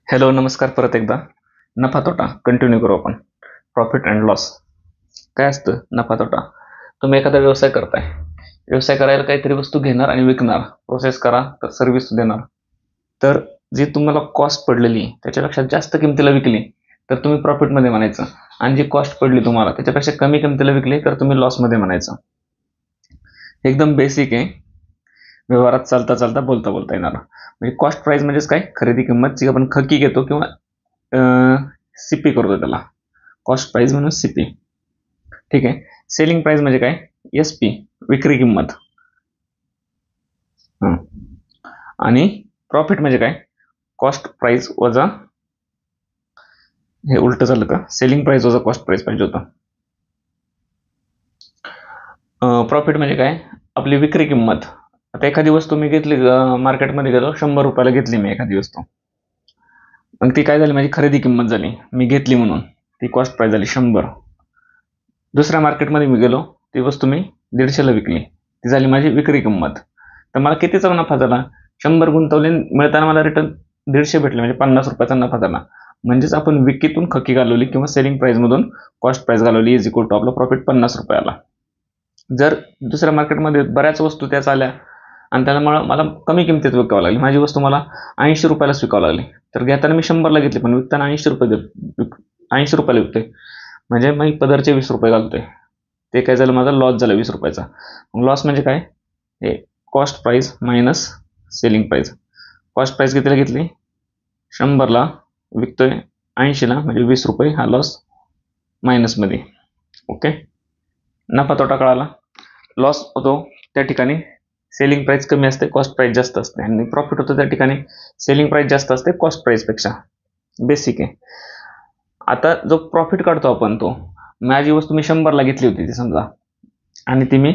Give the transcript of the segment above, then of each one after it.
Hello, नमस्कार. परत एकदा नफा तोटा कंटिन्यू करू आपण. प्रॉफिट अँड लॉस काय असतं? नफा तोटा. तुम्ही एखादा व्यवसाय करताय. व्यवसाय करायला काहीतरी वस्तू घेणार आणि विकणार, प्रोसेस करा तर सर्व्हिस देणार. तर जी तुम्हाला कॉस्ट पडलेली त्याच्यापेक्षा जास्त किमतीला विकली तर तुम्ही प्रॉफिटमध्ये म्हणायचं, आणि जी कॉस्ट पडली तुम्हाला त्याच्यापेक्षा कमी किमतीला विकली तर तुम्ही लॉसमध्ये म्हणायचं. एकदम बेसिक आहे, व्यवहारात चालता चालता बोलता बोलता येणार. म्हणजे कॉस्ट प्राइस म्हणजेच काय? खरेदी किंमत, जी आपण खकी घेतो किंवा सीपी करतो त्याला कॉस्ट प्राइस म्हणून सीपी. ठीक आहे. सेलिंग प्राइस म्हणजे काय? एसपी, विक्री किंमत. आणि प्रॉफिट म्हणजे काय? कॉस्ट प्राइस वजा, हे उलट झालं का? सेलिंग प्राइस वजा कॉस्ट प्राइस पाहिजे होतं. प्रॉफिट म्हणजे काय? आपली विक्री किंमत. आता एखादी वस्तू मी घेतली, मार्केटमध्ये गेलो, 100 रुपयाला घेतली मी एखादी वस्तू. मग ती काय झाली? माझी खरेदी किंमत झाली, मी घेतली म्हणून ती कॉस्ट प्राइस झाली 100. दुसऱ्या मार्केटमध्ये मी गेलो, ती वस्तू मी 150ला विकली, ती झाली माझी विक्री किंमत. तर मला कितीचा नफा झाला? 100 गुंतवले, मिळताना मला रिटर्न 150 भेटले, म्हणजे 50 रुपयाचा नफा झाला. म्हणजेच आपण विक्रीतून खकी घालवली किंवा सेलिंग प्राइसमधून कॉस्ट प्राइस घालवली, इज इक्वल टू आपला प्रॉफिट 50 रुपयाला. जर दुसऱ्या मार्केटमध्ये बऱ्याच वस्तू त्याच आल्या आणि त्याला मला कमी किमतीत विकावं लागली, माझी वस्तू मला 80 रुपयालाच विकावं लागली, तर घेताना मी 100ला घेतली पण विकताना 80 रुपयाला विकतोय, म्हणजे मी पदरचे 20 रुपये घालतोय. ते काय झालं? माझा लॉस झाला 20 रुपयाचा. मग लॉस म्हणजे काय? हे cost price minus selling price. Cost price कितीला घेतली? 100ला, विकतोय 80ला, म्हणजे 20 रुपये हा लॉस मायनसमध्ये. ओके. नफा तोटा कळाला. लॉस होतो त्या ठिकाणी सेलिंग प्राइस कमी असते, कॉस्ट प्राइस जास्त असते, आणि प्रॉफिट होतो त्या ठिकाणी सेलिंग प्राइस जास्त असते कॉस्ट प्राइसपेक्षा. बेसिक आहे. आता जो प्रॉफिट काढतो आपण, तो माझी वस्तू मी 100ला घेतली होती ती समजा, आणि ती मी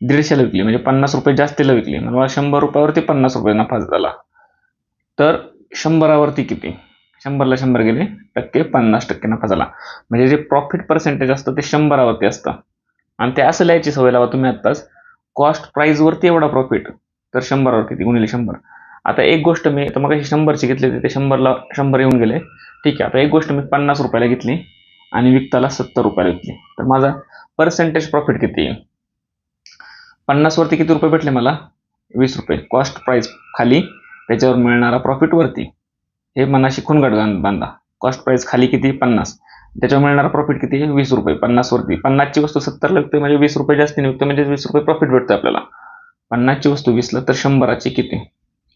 150ला विकली, म्हणजे 50 रुपये जास्तीला विकली, म्हणजे मला 100 रुपयावरती 50 रुपये नफा झाला. तर 100वरती किती? 100ला 100 गेले टक्के, 50% नफा झाला. म्हणजे जे प्रॉफिट पर्सेंटेज असतं ते 100वरती असतं, आणि ते असं लिहायची सवय लावा तुम्ही आत्ताच. कॉस्ट प्राइसवरती एवढा प्रॉफिट, तर 100वर किती गुणिले 100. आता एक गोष्ट मी मग 100ची घेतली होती, ते 100ला 100 येऊन गेले. ठीक आहे. आता एक गोष्ट मी 50 रुपयाला घेतली आणि विकताला 70 रुपयाला विकली, तर माझा पर्सेंटेज प्रॉफिट किती येईल? 50 वरती किती रुपये भेटले मला? 20 रुपये. कॉस्ट प्राइस खाली, त्याच्यावर मिळणारा प्रॉफिट वरती. हे मनाशी खुणगट बांधा. कॉस्ट प्राइस खाली किती? 50, त्याच्यावर मिळणारा प्रॉफिट किती? 20 रुपये. 50 वरती 50ची वस्तू 70ला विकते, म्हणजे 20 रुपये जास्तीने विकते, म्हणजे 20 रुपये प्रॉफिट भेटतं आपल्याला. 50ची वस्तू 20ला, तर 100ची किती?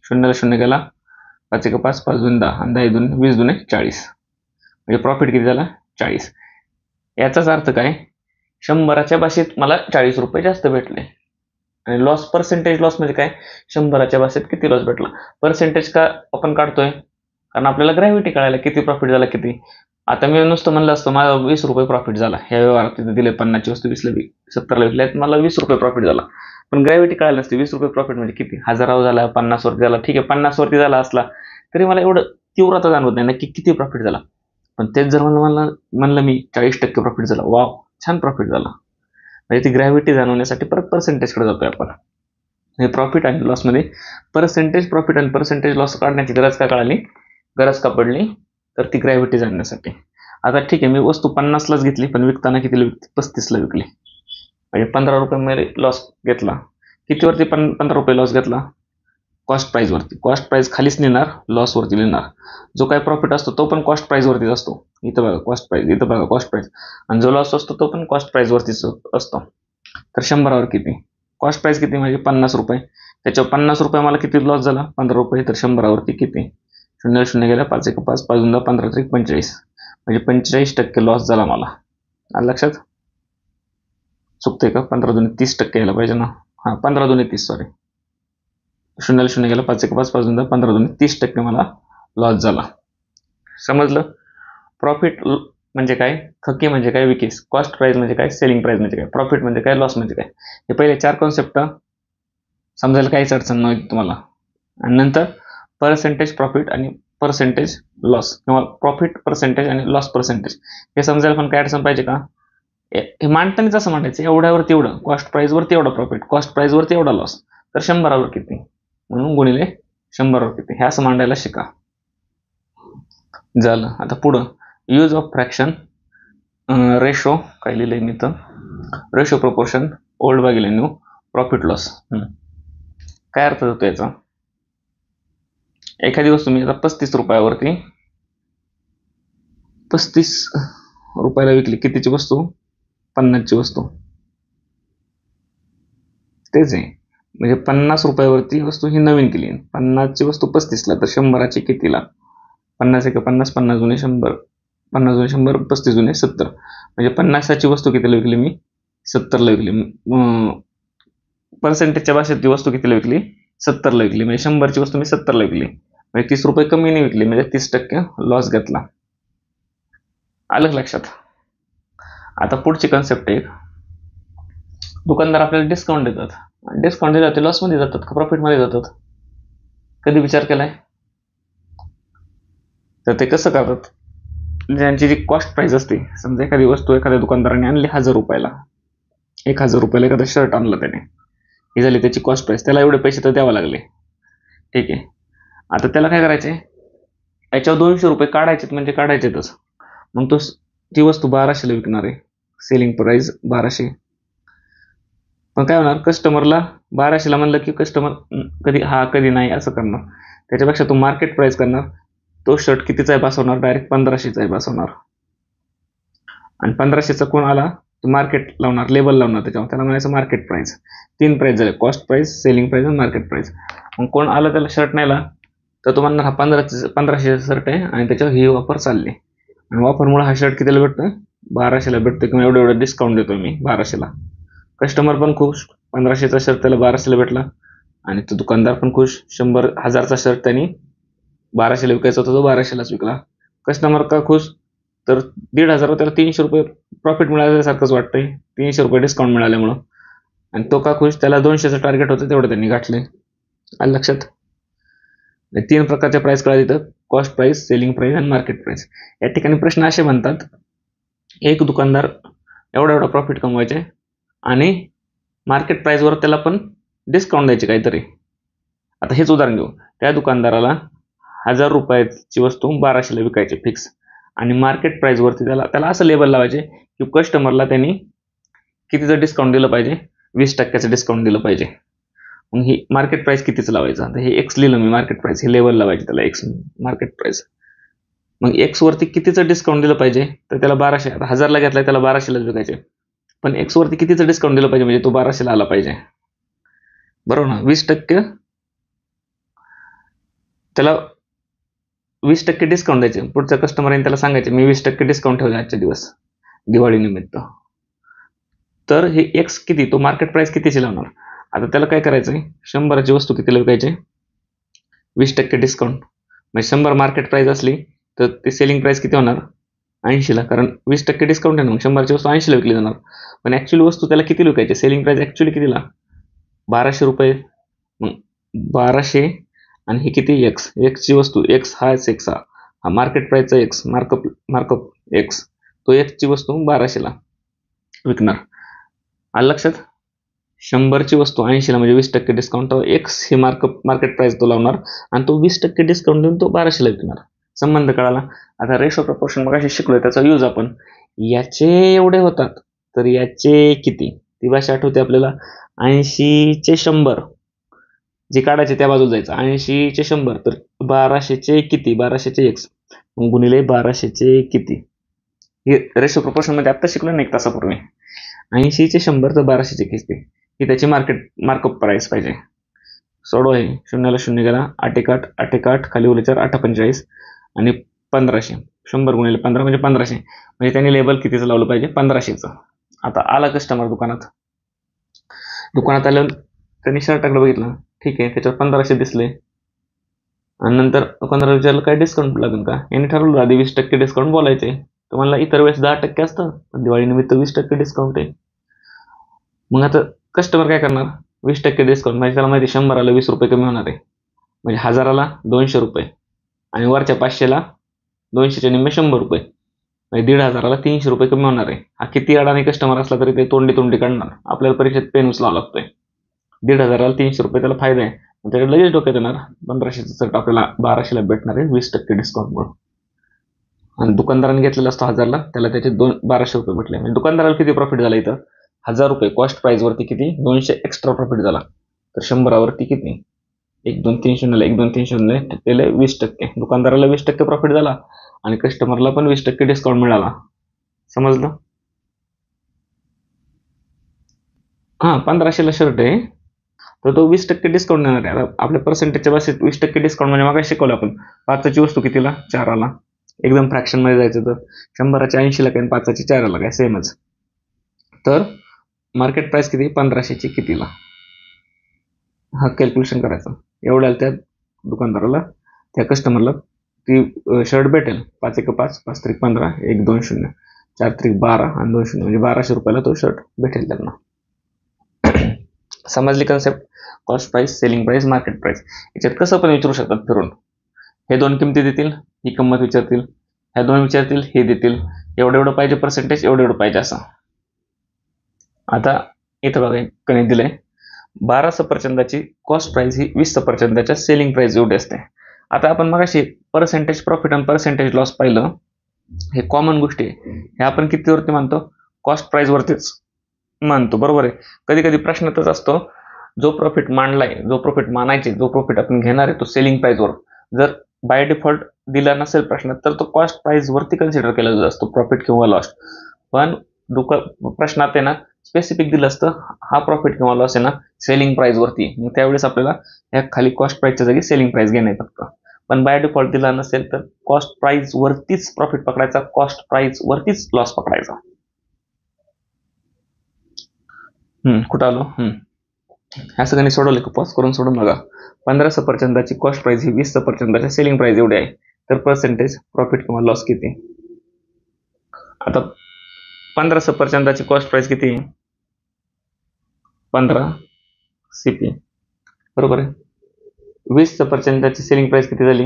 0ला 0 गेला, 5 1 5, 5 2 10, आणि 10 2 20 2 40, म्हणजे प्रॉफिट किती झाला? 40. याचाच अर्थ काय? 100च्या भाषेत मला 40 रुपये जास्त भेटले. आणि लॉस, पर्सेंटेज लॉस म्हणजे काय? 100च्या भाषेत किती लॉस भेटला. पर्सेंटेज का आपण काढतोय? कारण आपल्याला ग्रॅव्हिटी कळायला किती प्रॉफिट झाला किती. आता मी नुसतं म्हणलं असतं मला 20 रुपये प्रॉफिट झाला, ह्या व्यवहारात तिथे दिले 50ची वस्तू 20ला 70ला विकल्यात, मला 20 रुपये प्रॉफिट झाला. पण ग्रॅव्हिटी कळायला नसते. 20 रुपये प्रॉफिट म्हणजे किती? 1000 झाला, 50 वरती झाला. ठीक आहे, 50 वरती झाला असला तरी मला एवढं तीव्रता जाणवत नाही नक्की किती प्रॉफिट झाला. पण तेच जर म्हणलं मी 40% प्रॉफिट झाला, वाव, छान प्रॉफिट झाला. म्हणजे ती ग्रॅव्हिटी जाणवण्यासाठी परत पर्सेंटेजकडे जातोय आपण. हे प्रॉफिट आणि लॉसमध्ये पर्सेंटेज प्रॉफिट आणि पर्सेंटेज लॉस काढण्याची गरज का पडली? तर ती ग्रॅव्हिटी जाणण्यासाठी. आता ठीक आहे, मी वस्तू 50लाच घेतली पण विकताना कितीला विकली? 35ला विकली, म्हणजे 15 रुपये लॉस घेतला. कितीवरती 15 रुपये लॉस घेतला? कॉस्ट प्राइसवरती. कॉस्ट प्राइस खालीच नेणार, लॉसवरती लिहिणार. जो काही प्रॉफिट असतो तो पण कॉस्ट प्राइसवरतीच असतो. इथं बघा कॉस्ट प्राइस, इथं बघा कॉस्ट प्राइस, आणि जो लॉस असतो तो पण कॉस्ट प्राइसवरतीच असतो. तर 100वर किती? कॉस्ट प्राइस किती? म्हणजे 50 रुपये. त्याच्यावर 50 रुपये मला किती लॉस झाला? 15 रुपये. तर 100वरती किती? 0 0 गेला, 5 1 5, 5 2 15 3 45, म्हणजे 45% लॉस झाला मला. आलं लक्षात? चुकतंय का? 15 2 30% यायला पाहिजे ना. 15 2 30, सॉरी. 0 0 गेला, 5 1 5, 5 2 15 2 30% मला लॉस झाला. समजलं? प्रॉफिट म्हणजे काय? खकी म्हणजे काय? विक्री. कॉस्ट प्राइस म्हणजे काय? सेलिंग प्राइस म्हणजे काय? प्रॉफिट म्हणजे काय? लॉस म्हणजे काय? हे पहिले 4 कॉन्सेप्ट समजायला काहीच अडचण नव्हती तुम्हाला. आणि नंतर पर्सेंटेज प्रॉफिट आणि पर्सेंटेज लॉस, किंवा प्रॉफिट पर्सेंटेज आणि लॉस पर्सेंटेज, हे समजायला पण काय अडचण पाहिजे का? हे मांडतानाच असं मांडायचं, एवढ्यावरती एवढं कॉस्ट प्राइसवरती एवढा प्रॉफिट, कॉस्ट प्राइसवरती एवढा लॉस, तर 100वर किती म्हणून गुणिले 100वर किती, हे असं मांडायला शिका. झालं. आता पुढं यूज ऑफ फ्रॅक्शन, रेशो काय लिहिलंय मी तर, रेशो प्रपोर्शन, ओल्ड भागिले न्यू, प्रॉफिट लॉस. काय अर्थ होतो याचा? एखादी वस्तू मी आता 35 रुपयावरती 35 रुपयाला विकली. कितीची वस्तू? 50ची वस्तू. तेच आहे, म्हणजे 50 रुपयावरती वस्तू ही नवीन केली. 50ची वस्तू 35ला, तर 100ची कितीला? 50 एक 50, 50 जुने 100, 50 जुने 100, 35 जुने 70. म्हणजे 50ची वस्तू कितीला विकली मी? 70ला विकली. पर्सेंटेजच्या भाषेत ती वस्तू कितीला विकली? 70ला विकली. म्हणजे 100ची वस्तू मी 70ला विकली, म्हणजे 30 रुपये कमी नाही विकली, म्हणजे 30% लॉस घेतला. आलं लक्षात? आता पुढची कन्सेप्ट आहे, दुकानदार आपल्याला डिस्काउंट देतात. डिस्काउंट दिला ते लॉसमध्ये जातात का प्रॉफिटमध्ये जातात? कधी विचार केलाय? तर ते कसं करतात, ज्यांची जी कॉस्ट प्राइस असते, समजा एखादी वस्तू एखाद्या दुकानदाराने आणली 1000 रुपयाला, 1000 रुपयाला एखादा शर्ट आणला त्याने, ही झाली त्याची कॉस्ट प्राइस. त्याला एवढे पैसे तर द्यावे लागले, ठीक आहे. आता त्याला काय करायचे, याच्यावर 200 रुपये काढायचेत, म्हणजे काढायचेतच. मग ती वस्तू 1200ला विकणार आहे, सेलिंग प्राइस 1200. पण काय होणार, कस्टमरला 1200ला म्हणलं की कस्टमर कधी हा कधी नाही असं करणार. त्याच्यापेक्षा तो मार्केट प्राइस करणार. तो शर्ट कितीचा आहे बसवणार? डायरेक्ट 1500चा आहे बसवणार. आणि 1500चा कोण आला, तो मार्केट लावणार, लेबल लावणार त्याच्यावर, त्याला म्हणायचं मार्केट प्राइस. 3 प्राइस झाले, कॉस्ट प्राइस, सेलिंग प्राइस आणि मार्केट प्राइस. मग कोण आलं त्याला शर्ट न्यायला, तर तो म्हणणार हा 1500 शर्ट आहे आणि त्याच्यावर ही ऑफर चालली. आणि ऑफरमुळे हा शर्ट कितीला भेटतोय? 1200ला भेटतोय, किंवा एवढं एवढं डिस्काउंट देतोय मी 1200ला. कस्टमर पण खुश, 1500चा शर्ट त्याला 1200ला भेटला. आणि तो दुकानदार पण खुश, 1000चा शर्ट त्यांनी 1200ला विकायचा होता, तो 1200लाच विकला. कस्टमर का खुश, तर 1500 त्याला 300 रुपये प्रॉफिट मिळाल्यासारखंच वाटतंय, 300 रुपये डिस्काउंट मिळाल्यामुळं. आणि तो का खुश, त्याला 200चं टार्गेट होतं, तेवढं त्यांनी गाठलंय. आलं लक्षात? 3 प्रकारच्या प्राइस कळा तिथं, कॉस्ट प्राइस, सेलिंग प्राइस आणि मार्केट प्राइस. या ठिकाणी प्रश्न असे म्हणतात, एक दुकानदार एवढा एवढा प्रॉफिट कमवायचे आणि मार्केट प्राइसवर त्याला पण डिस्काउंट द्यायचे काहीतरी. आता हेच उदाहरण घेऊ, त्या दुकानदाराला 1000 रुपयाची वस्तू 1200ला विकायची फिक्स, आणि मार्केट प्राइसवरती त्याला असं लेबल लावायचे की कस्टमरला त्यांनी कितीचं डिस्काउंट दिलं पाहिजे? 20% डिस्काउंट दिलं पाहिजे. मग ही मार्केट प्राइस कितीचं लावायचं? आता हे एक्स लिहिलं मी, मार्केट प्राइस हे लेबल लावायचे त्याला, एक्स मार्केट प्राइस. मग एक्स वरती कितीचं डिस्काउंट दिलं पाहिजे? तर त्याला 1200, आता 1000ला घेतलाय त्याला 1200लाच विकायचे, पण एक्स वरती कितीचं डिस्काउंट दिलं पाहिजे म्हणजे तो 1200ला आला पाहिजे, बरोबर ना? 20% त्याला 20% डिस्काउंट द्यायचे. पुढच्या कस्टमरने त्याला सांगायचे मी 20% डिस्काउंट ठेवले आजच्या दिवस दिवाळी निमित्त. तर हे एक्स किती, तो मार्केट प्राइस कितीची लावणार? आता त्याला काय करायचंय, 100ची वस्तू कितीला विकायची? 20% डिस्काउंट, म्हणजे 100 मार्केट प्राइस असली तर ते सेलिंग प्राइस किती होणार? 80ला, कारण 20% डिस्काउंट आहे ना, मग 100ची वस्तू 80ला विकली जाणार. पण ऍक्च्युअली वस्तू त्याला किती विकायची? सेलिंग प्राइस ऍक्च्युअली कितीला? 1200 रुपये. मग 1200 आणि हे किती? एक्स. एक्सची वस्तू, एक्स हा मार्केट प्राइसचा एक्स, मार्कअप एक्स, तो एक्सची वस्तू 1200ला विकणार. आलं लक्षात? 100ची वस्तू 80ला, म्हणजे 20% डिस्काउंट, एक्स ही मार्केट प्राइस तो लावणार आणि तो 20% डिस्काउंट देऊन तो 1200ला विकणार. संबंध कळाला? आता रेशो प्रपोर्शन मग अशी शिकलोय, त्याचा यूज आपण, याचे एवढे होतात तर याचे किती, ती भाषा आठवते आपल्याला. 80चे 100 जे काढायचे त्या बाजूला जायचं, 80चे 100, तर 1200चे किती? 1200चे एक्स, मग गुणिले 1200चे किती. हे रेशो प्रपोर्शन मध्ये आता शिकलो ना 1 तासापूर्वी. 80चे 100 तर 1200चे किती, ही त्याची मार्कअप प्राइस पाहिजे. सोडवा हे, 0ला 0 गेला, 8 1 8, 8 1 8, खाली उरले 4, 8 45 आणि 1500. 100 गुणिले 15 म्हणजे 1500, म्हणजे त्यांनी लेबल कितीचं लावलं पाहिजे? 1500चं. आता आला कस्टमर दुकानात आलं, त्यांनी शर्टाकडे बघितलं, ठीक आहे, त्याच्यावर 1500 दिसले, आणि नंतर दुकानदार विचारलं काय डिस्काउंट लागेल का? यांनी ठरवलं आधी 20% डिस्काउंट बोलायचे. तो म्हणला इतर वेळेस 10% असतं, पण दिवाळी निमित्त 20% डिस्काउंट आहे. मग आता कस्टमर काय करणार? 20% डिस्काउंट म्हणजे त्याला माहिती 100ला 20 रुपये कमी होणार आहे, म्हणजे 1000ला 200 रुपये आणि वरच्या 500ला 200च्या निम्मे 100 रुपये, म्हणजे 1500ला 300 रुपये कमी होणार आहे. हा किती अडाणी कस्टमर असला तरी ते तोंडी काढणार. आपल्याला परीक्षेत पेन उचलावा लागतोय. 1500ला 300 रुपये त्याला फायदा आहे, त्याच्याकडे लगेच डोक्यात येणार 1500चं शर्ट आपल्याला 1200ला भेटणार आहे 20% डिस्काउंटमुळे. आणि दुकानदाराने घेतलेला असतो 1000ला, त्याला त्याचे 1200 रुपये भेटले. म्हणजे दुकानदाराला किती प्रॉफिट झाला इथं? 1000 रुपये कॉस्ट प्राईजवरती किती? 200 एक्स्ट्रा प्रॉफिट झाला. तर 100वरती किती? 1 2 3 0 1 2 3 0 त्याला 20%. दुकानदाराला 20% प्रॉफिट झाला आणि कस्टमरला पण 20% डिस्काउंट मिळाला. समजलं? हा, 1500ला शर्ट आहे तर तो 20% डिस्काउंट देणार आहे. आता आपल्या पर्सेंटेजच्या बाबतीत 20% डिस्काउंट म्हणजे मग शिकवलं आपण 5ची वस्तू कितीला? 4ला. एकदम फ्रॅक्शन मध्ये जायचं तर 100च्या 80ला काय 5ची 4ला काय सेमच. तर मार्केट प्राइस किती? 1500ची कितीला? हा कॅल्क्युलेशन करायचं. एवढ्याला त्या दुकानदाराला त्या कस्टमरला ती शर्ट भेटेल. 5 1 5 5 3 15 1 2 0 4 3 12 आणि 2 0 म्हणजे 1200 रुपयाला तो शर्ट भेटेल त्यांना. समजली concept? Cost price, selling price, market price. याच्यात कसं पण विचारू शकतात फिरून. हे 2 किमती देतील, ही किंमत विचारतील, ह्या 2 विचारतील, हे देतील, एवढं पाहिजे पर्सेंटेज, एवढं पाहिजे असं. आता इथं बघा कणी दिलंय 12 सफरचंदाची कॉस्ट प्राइस ही 20 सफरचंदाच्या सेलिंग प्राइस एवढी असते. आता आपण मगाशी पर्सेंटेज प्रॉफिट आणि पर्सेंटेज लॉस पाहिलं. हे कॉमन गोष्टी आहे. हे आपण कितीवरती मानतो? कॉस्ट प्राइस वरतीच मानतो. बरोबर आहे. कधी कधी प्रश्नातच असतो जो प्रॉफिट मांडलाय, जो प्रॉफिट मानायचे, जो प्रॉफिट आपण घेणार आहे तो सेलिंग प्राइसवर जर बाय डिफॉल्ट दिला नसेल प्रश्नात तर तो कॉस्ट प्राइस वरती कन्सिडर केला जात असतो प्रॉफिट किंवा लॉस. पण प्रश्नात आहे ना स्पेसिफिक दिलं असतं हा प्रॉफिट किंवा लॉस आहे ना सेलिंग प्राइस वरती. मग त्यावेळेस आपल्याला या खाली कॉस्ट प्राइसच्या जागी सेलिंग प्राइस घेणे फक्त. पण बाय डिफॉल्ट दिला नसेल तर कॉस्ट प्राइस वरतीच प्रॉफिट पकडायचा, कॉस्ट प्राइस वरतीच लॉस पकडायचा. कुठं आलो? ह्या सगळ्यांनी सोडवले का? पॉज करून सोडून बघा. 15 सफरचंदाची कॉस्ट प्राइस ही 20 सफरचंदाच्या सेलिंग प्राइस एवढी आहे. तर पर्सेंटेज प्रॉफिट किंवा लॉस किती? आता 15 सफरचंदाची कॉस्ट प्राइस किती? 15 CP. बरोबर आहे. 20 सफरचंदाची सेलिंग प्राइस किती झाली?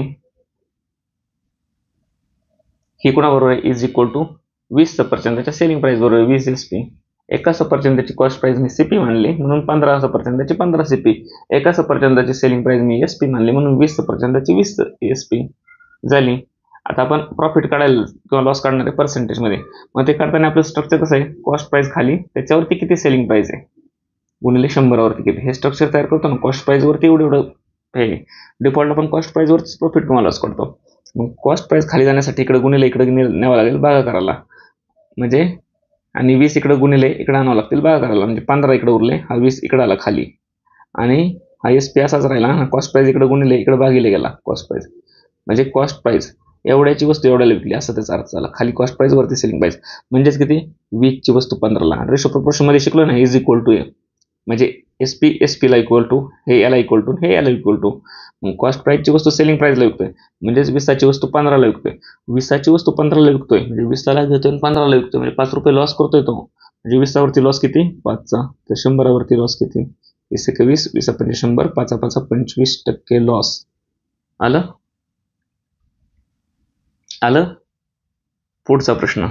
ही कोणाबरोबर आहे? इज इक्वल टू 20 सफरचंदाच्या सेलिंग प्राइस बरोबर 20 SP. एका सफरचंदाची कॉस्ट प्राइस मी CP मानली म्हणून 15 सफरचंदाची 15 CP. एका सफरचंदाची सेलिंग प्राइस मी SP मानली म्हणून 20 सफरचंदाची 20 SP झाली. आता आपण प्रॉफिट काढायला किंवा लॉस काढणार आहे पर्सेंटेज मध्ये. मग ते काढताना आपलं स्ट्रक्चर कसं आहे? कॉस्ट प्राइस खाली, त्याच्यावरती किती सेलिंग प्राइस आहे गुणिले 100वरती किती. हे स्ट्रक्चर तयार करतो ना. कॉस्ट प्राइस वरती एवढं हे डिफॉल्ट आपण कॉस्ट प्राइस वरतीच प्रॉफिट किंवा लॉस करतो. मग कॉस्ट प्राइस खाली जाण्यासाठी इकडे गुणिले इकडे न्यावं लागेल भागाकाराला. म्हणजे आणि 20 इकडे गुणिले इकडे आणावं लागतील भागाकाराला. म्हणजे 15 इकडे उरले, हा 20 इकडे आला खाली आणि हा SP असाच राहिला. कॉस्ट प्राइस इकडे गुणिले इकडे भागिले गेला कॉस्ट प्राइस. म्हणजे कॉस्ट प्राइस एवढ्याची वस्तू एवढ्याला विकली असं त्याचा अर्थ झाला. खाली कॉस्ट प्राइस वरती सेलिंग प्राइस म्हणजेच किती? 20ची वस्तू 15ला. रेशो प्रोपोर्शन मध्ये शिकलो ना, इज इक्वल टू ए म्हणजे SP ला इक्वल टू हे याला इक्वल टू हे याला इक्वल टू. मग कॉस्ट प्राइसची वस्तू सेलिंग प्राइसला विकतोय म्हणजेच 20ची वस्तू 15ला विकतोय. 20ची वस्तू 15ला विकतोय म्हणजे 20ला घेतोय 15ला विकतोय म्हणजे 5 रुपये लॉस करतोय तो. म्हणजे 20वरती लॉस किती? 5चा. तर 100वरती लॉस किती? 20 1 20 20 5 100 5 5 25% लॉस. आलं? पुढचा प्रश्न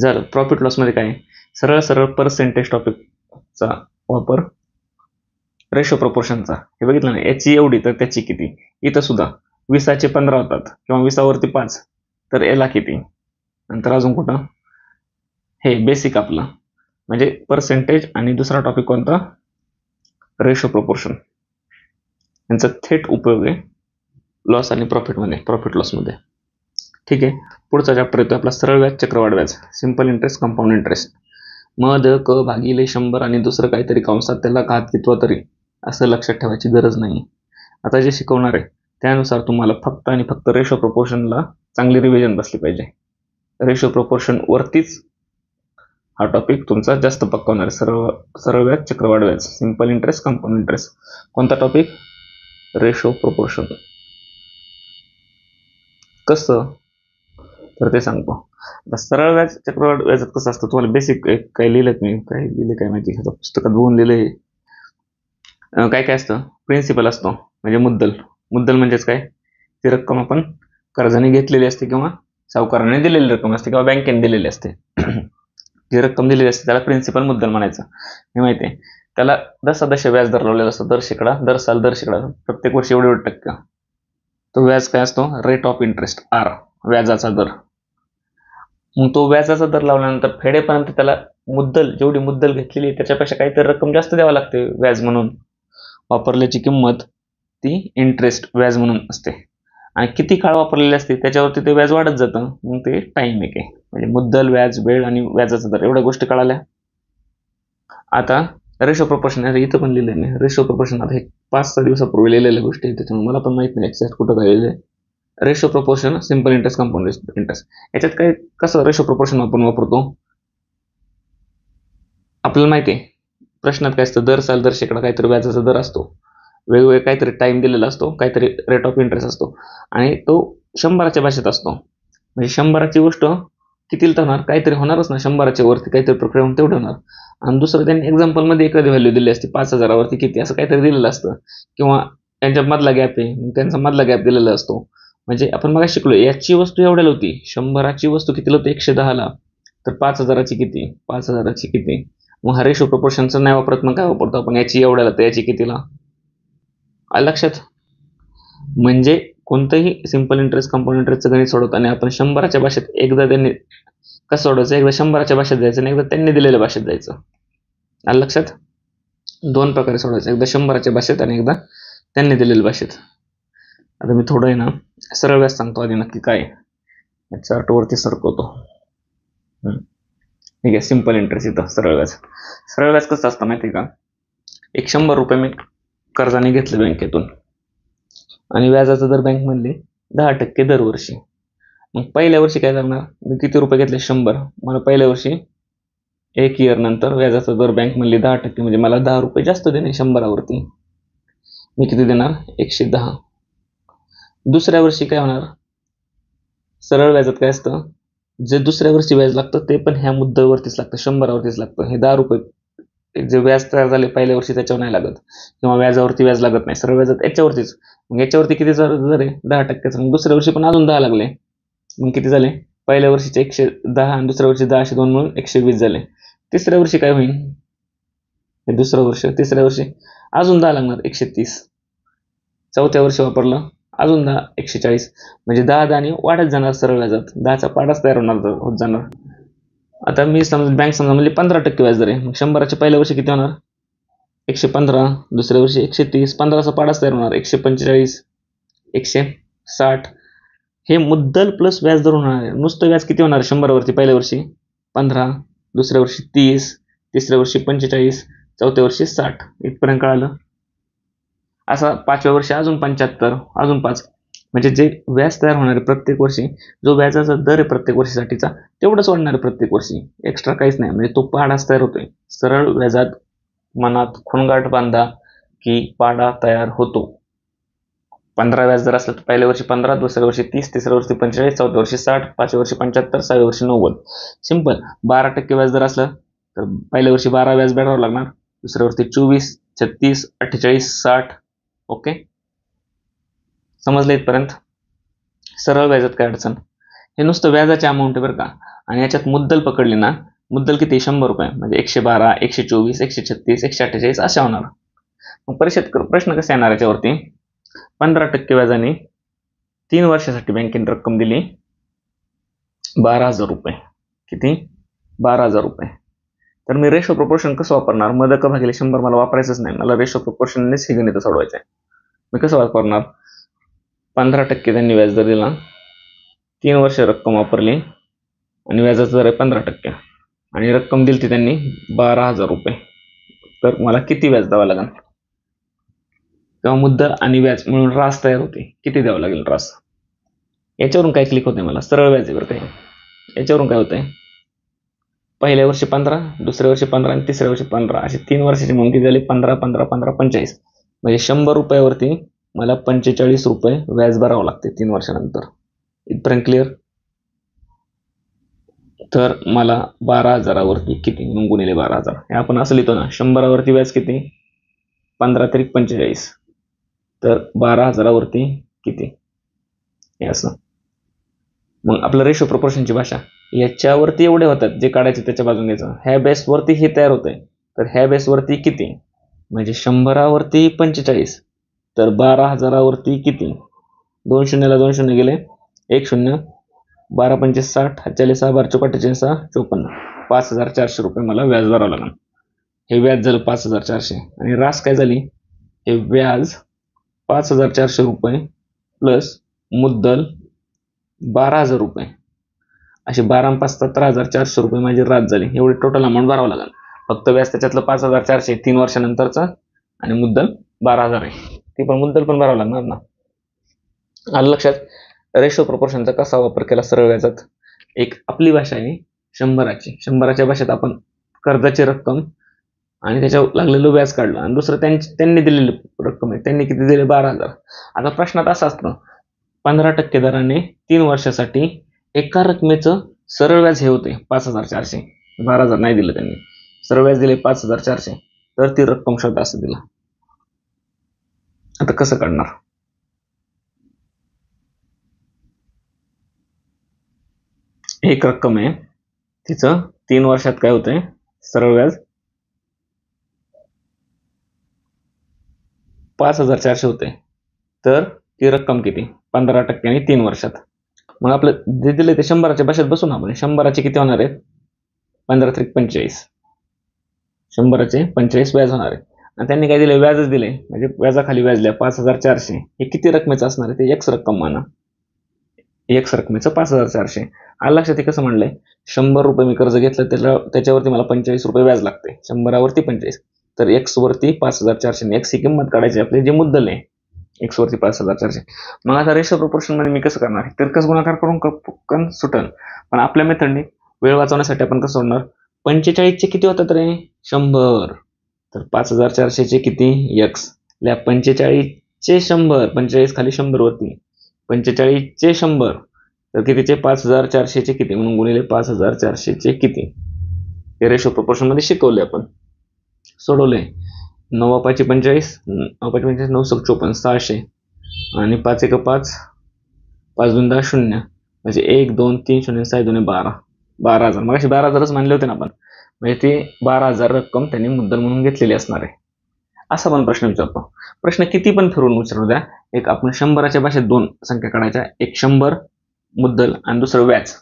झालं. प्रॉफिट लॉस मध्ये काय? सरळ सरळ पर्सेंटेज टॉपिकचा वापर, रेशो प्रोपोर्शनचा. हे बघितलं ना, याची एवढी तर त्याची किती. इथं सुद्धा 20चे 15 होतात किंवा 20वरती 5 तर याला किती. नंतर अजून कुठं? हे बेसिक आपलं म्हणजे पर्सेंटेज आणि दुसरा टॉपिक कोणता? Ratio proportion. यांचा थेट उपयोग आहे लॉस आणि प्रॉफिट मध्ये, प्रॉफिट लॉस मध्ये. ठीक आहे. पुढचा चॅप्टर येतो आपला सरळ व्याज चक्रवाढ व्याज, सिंपल इंटरेस्ट, कंपाऊंड इंटरेस्ट. मध क भागिले 100 आणि दुसरं काहीतरी कंसात त्याला घात तरी असं लक्षात ठेवायची गरज नाही. आता जे शिकवणार आहे त्यानुसार तुम्हाला फक्त आणि फक्त रेशो प्रोपोर्शनला चांगली रिव्हिजन बसली पाहिजे. रेशो प्रोपोर्शन वरतीच हा टॉपिक तुमचा जास्त पक्का होणार आहे. सरळ व्याज चक्रवाढ व्याज, सिंपल इंटरेस्ट, कंपाऊंड इंटरेस्ट. कोणता टॉपिक? Ratio proportion. कसं तर ते सांगतो. आता सरळ व्याज चक्रवाढ व्याजात कसं असतं तुम्हाला बेसिक काय लिहिलं मी, काय लिहिले काय माहिती, ह्याचं पुस्तकात बघून लिहिले. काय काय असतं? प्रिन्सिपल असतो म्हणजे मुद्दल म्हणजेच काय? ती रक्कम आपण कर्जाने घेतलेली असते किंवा सावकाराने दिलेली रक्कम असते किंवा बँकेने दिलेली असते. जी रक्कम दिलेली असते त्याला प्रिन्सिपल मुद्दल म्हणायचं. हे माहिती आहे. त्याला दशादश व्याज दर लावलेला असतो, दर शेकडा, दर साल, दर शेकडा, प्रत्येक वर्षी एवढे टक्के. तो व्याज काय असतो? Rate of interest R. व्याजाचा दर. मग तो व्याजाचा दर लावल्यानंतर फेडेपर्यंत त्याला मुद्दल, जेवढी मुद्दल घेतलेली आहे त्याच्यापेक्षा काहीतरी रक्कम जास्त द्यावी लागते व्याज म्हणून. वापरल्याची किंमत ती इंटरेस्ट व्याज म्हणून असते, आणि किती काळ वापरलेली असते त्याच्यावरती ते व्याज वाढत जातं. मग ते टाइम एक आहे, म्हणजे मुद्दल, व्याज, वेळ आणि व्याजाचा दर एवढ्या गोष्टी कळाल्या. आता रेशो प्रोपोर्शन इथं पण लिहिलं नाही. रेशो प्रोपोर्शन आता हे 5-6 दिवसापूर्वी लिहिलेल्या गोष्टी आहेत, त्याच्यामुळे मला पण माहित नाही एक्झॅक्ट कुठं काय लिहिलंय. Ratio proportion, simple interest, compound interest, याच्यात काय कसं रेशो प्रोपोर्शन आपण वापरतो आपल्याला माहिती आहे. प्रश्नात काय असतं, दर साल दर शेकडा काहीतरी व्याजाचा दर असतो, वेगवेगळे काहीतरी टाइम दिलेला असतो, काहीतरी रेट ऑफ इंटरेस्ट असतो, आणि तो 100च्या भाषेत असतो. म्हणजे 100ची गोष्ट कितीला होणार, काहीतरी होणारच ना, 100च्या वरती काहीतरी प्रक्रिया होऊन तेवढं होणार. आणि दुसरं त्यांनी एक्झाम्पलमध्ये एखादी व्हॅल्यू दिली असते, 5,000वरती किती असं काहीतरी दिलेलं असतं, किंवा त्यांच्या मधला गॅप आहे, त्यांचा मधला गॅप दिलेला असतो. म्हणजे आपण मग शिकलो, याची वस्तू एवढ्याला होती, 100ची वस्तू कितीला होती, 110ला, तर 5,000ची किती, 5,000ची किती. मग हा रेशो प्रोपोर्शनचं नाही वापरत, मग काय वापरतो आपण, याची एवढ्याला तर याची कितीला. आलं लक्षात. म्हणजे कोणतंही सिम्पल इंटरेस्ट, कंपाऊंड इंटरेस्टचं गणित सोडवताना आपण 100च्या भाषेत एकदा त्यांनी कसं सोडवायचं, एकदा 100च्या भाषेत जायचं आणि एकदा त्यांनी दिलेल्या भाषेत जायचं. आलं लक्षात. 2 प्रकारे सोडवायचं, एकदा 100च्या भाषेत आणि एकदा त्यांनी दिलेल्या भाषेत. आता मी थोडं आहे ना सरळ व्याज सांगतो आधी नक्की काय. चार्टवरती सरकवतो. ठीक आहे, सिम्पल इंटरेस्ट इथं सरळ व्याज. सरळ व्याज कसं असतं माहिती आहे का, एक 100 रुपये मी कर्जाने घेतले बँकेतून, आणि व्याजाचा दर बँक म्हणली 10% दरवर्षी. मग पहिल्या वर्षी काय करणार, मी किती रुपये घेतले, 100. मला पहिल्या वर्षी 1 इयर नंतर व्याजाचा दर बँक म्हणली 10%, म्हणजे मला 10 रुपये जास्त देणे 100वरती. मी किती देणार, 110. दुसऱ्या वर्षी काय होणार, सरळ व्याजात काय असतं, जे दुसऱ्या वर्षी व्याज लागतं ते पण ह्या मुद्दलवरतीच लागतं, 100वरतीच लागतं. हे 10 रुपये जे व्याज तयार झाले पहिल्या वर्षी त्याच्यावर नाही लागत, किंवा व्याजावरती व्याज लागत नाही, सरळ व्याजात याच्यावरतीच. मग याच्यावरती किती दर आहे, 10%. मग दुसऱ्या वर्षी पण अजून 10 लागले, मग किती झाले, पहिल्या वर्षीचे 110 आणि दुसऱ्या वर्षी 10 असे 2 मिळून 120 झाले. तिसऱ्या वर्षी काय होईल, हे दुसरं वर्ष, तिसऱ्या वर्षी अजून 10 लागणार, 130. चौथ्या वर्षी वापरलं अजून 10, 140. म्हणजे 10 वाढत जाणार सरळ व्याजात, 10चा पाडाच तयार होत जाणार. आता मी समजा बँक समजा म्हणजे 15% व्याज दर आहे, मग 100च्या पहिल्या वर्षी किती होणार, 115. दुसऱ्या वर्षी 130, 15चा पाडाच तयार होणार, 145, 160. हे मुद्दल प्लस व्याज दर होणार आहे. नुसतं व्याज किती होणार 100वरती, पहिल्या वर्षी 15, दुसऱ्या वर्षी 30, तिसऱ्या वर्षी 45, चौथ्या वर्षी 60. इथपर्यंत कळालं. असा 5व्या वर्षी अजून 75, अजून 5. म्हणजे जे व्याज तयार होणार आहे प्रत्येक वर्षी, जो व्याजाचा दर आहे प्रत्येक वर्षीसाठीचा तेवढंच वाढणार आहे प्रत्येक वर्षी, एक्स्ट्रा काहीच नाही. म्हणजे तो पाडाच तयार होतोय. सरळ व्याजात मनात खुणगाठ बांधा की पाडा तयार होतो. 15 व्याज जर असलं तर पहिल्या वर्षी 15, दुसऱ्या वर्षी 30, तिसऱ्या वर्षी 45, चौथ्या वर्षी 60, 5व्या वर्षी 75, 6व्या वर्षी 90. सिंपल. 12% व्याज जर असलं तर पहिल्या वर्षी 12 व्याज भेटावं लागणार, दुसऱ्या वर्षी 24, 36, 48, 60. ओके, समजलं इथपर्यंत. सरळ व्याजात काय अडचण, हे नुसतं व्याजाचे अमाऊंट आहे बरं का. आणि याच्यात मुद्दल पकडली ना, मुद्दल किती, 100 रुपये, म्हणजे 112, 124, 136, 148 अशा होणार. मग परीक्षेत प्रश्न कसे येणार याच्यावरती, 15% व्याजाने 3 वर्षासाठी बँकेने रक्कम दिली 12,000 रुपये. किती, 12,000 रुपये. तर मी रेशो प्रोपोर्शन कसं वापरणार, मदक भागिले 100 मला वापरायचंच नाही, मला रेशो प्रोपोर्शननेच हे गणित सोडवायचं आहे. मी कसं वापरणार, 15% त्यांनी व्याजदर दिला, 3 वर्ष रक्कम वापरली, आणि व्याजाचा दर आहे 15%, आणि रक्कम दिली ती त्यांनी 12,000 रुपये. तर मला किती व्याज द्यावं लागेल, तेव्हा मुद्दल आणि व्याज मिळून रास तयार होते. किती द्यावं लागेल रास. याच्यावरून काय क्लिक होते मला, सरळ व्याज आहे बरं काय. याच्यावरून काय होतंय, पहिल्या वर्षी 15, दुसऱ्या वर्षी 15 आणि तिसऱ्या वर्षी 15, असे 3 वर्षाची म्हणून किती झाली, 15, 15, 15, 45. म्हणजे 100 रुपयावरती मला 45 रुपये व्याज भरावं लागते 3 वर्षानंतर. इथपर्यंत क्लिअर. तर मला 12,000वरती किती, मग गुणिले 12,000, हे आपण असं लिहितो ना, 100वरती व्याज किती, 15 तरी 45, तर 12,000वरती किती, हे असं. मग आपलं रेशो प्रोपोर्शनची भाषा, याच्यावरती एवढे होतात जे काढायचे त्याच्या बाजून घ्यायचं, ह्या बेसवरती हे तयार होतंय, तर ह्या बेसवरती किती, म्हणजे 100वरती 45, तर 12,000वरती किती, 2 शून्याला 2 शून्य गेले, 1 शून्य, 12 पंचेस 60, 6 12 चौक 6 54, 5,400 रुपये मला व्याज भरावं लागेल. हे व्याज झालं 5,400 आणि रास काय झाली, हे व्याज 5,400 रुपये प्लस मुद्दल 12,000 रुपये, अशी 12 आणि 5 17,400 रुपये माझी रास झाली. एवढी टोटल अमाऊंट भरावं लागेल. फक्त व्याज त्याच्यातलं 5,400 3 वर्षानंतरचं आणि मुद्दल 12,000 आहे. ती पण मुद्दल पण भरावं लागणार ना. आलं लक्षात. रेशो प्रोपोर्शनचा कसा वापर केला सरळ व्याजात. एक आपली भाषा आहे 100ची. 100च्या भाषेत आपण कर्जाची रक्कम आणि त्याच्यावर लागलेलं व्याज काढलं आणि दुसरं त्यांनी दिलेली रक्कम आहे. त्यांनी किती दिले, 12,000. आता प्रश्नात असं असतं 15% दराने 3 वर्षासाठी एका रकमेचं सरळ व्याज हे होते 5,400. 12,000 नाही दिलं त्यांनी, सरळ व्याज दिले 5,400. तर ती रक्कम शोधा असं दिलं. आता कसं काढणार. एक रक्कम आहे, तिचं 3 वर्षात काय होतंय सरळ व्याज 5,400 होते. तर ती रक्कम किती, 15% 3 वर्षात. मग आपलं जे दिले ते 100च्या भाषेत बसू ना आपण. 100चे किती होणार आहेत, 15 त्रिक 45. 100चे 45 व्याज होणार आहे. आणि त्यांनी काय दिले, व्याजच दिले, म्हणजे व्याजाखाली व्याज लिहा 5,400. हे किती रकमेचं असणार आहे, ते एक्स रक्कम माना. एक्स रकमेचं 5,400. आलं लक्षात. ते कसं म्हणलंय, 100 रुपये मी कर्ज घेतलं, त्याच्यावरती मला 45 रुपये व्याज लागते. 100वरती 45. तर एक्स वरती 5,400. एक्स ही किंमत काढायची आपली, जे मुद्दल आहे एक्स वरती 5,400. मग आता रेशो प्रोपोर्शन मध्ये मी कसं करणार, तिरकस गुणाकार करून सुटल. पण आपल्या मेथडने वेळ वाचवण्यासाठी आपण कसं सोडणार, 45चे किती होतात रे, 100. तर 5,400चे किती, एक्स. 45चे 100, 45 खाली 100 वरती, 45चे 100. तर कितीचे, 5,400चे किती, म्हणून गुणिले 5,400चे किती. हे रेशो प्रोपोर्शन मध्ये शिकवले आपण, सोडवले. 9 5 45, 9 5 45, 9 7 54, 600 आणि 5 1 5, 5 2 10 0, म्हणजे 1 2 3 0 6 2 12, 12,000. मग अशी 12,000च मानले होते ना आपण, म्हणजे ती 12,000 रक्कम त्यांनी मुद्दल म्हणून घेतलेली असणार आहे. असा पण प्रश्न विचारतो. प्रश्न किती पण फिरून विचारू द्या, एक आपण 100च्या भाषेत 2 संख्या काढायच्या, एक 100 मुद्दल आणि दुसरं व्याज,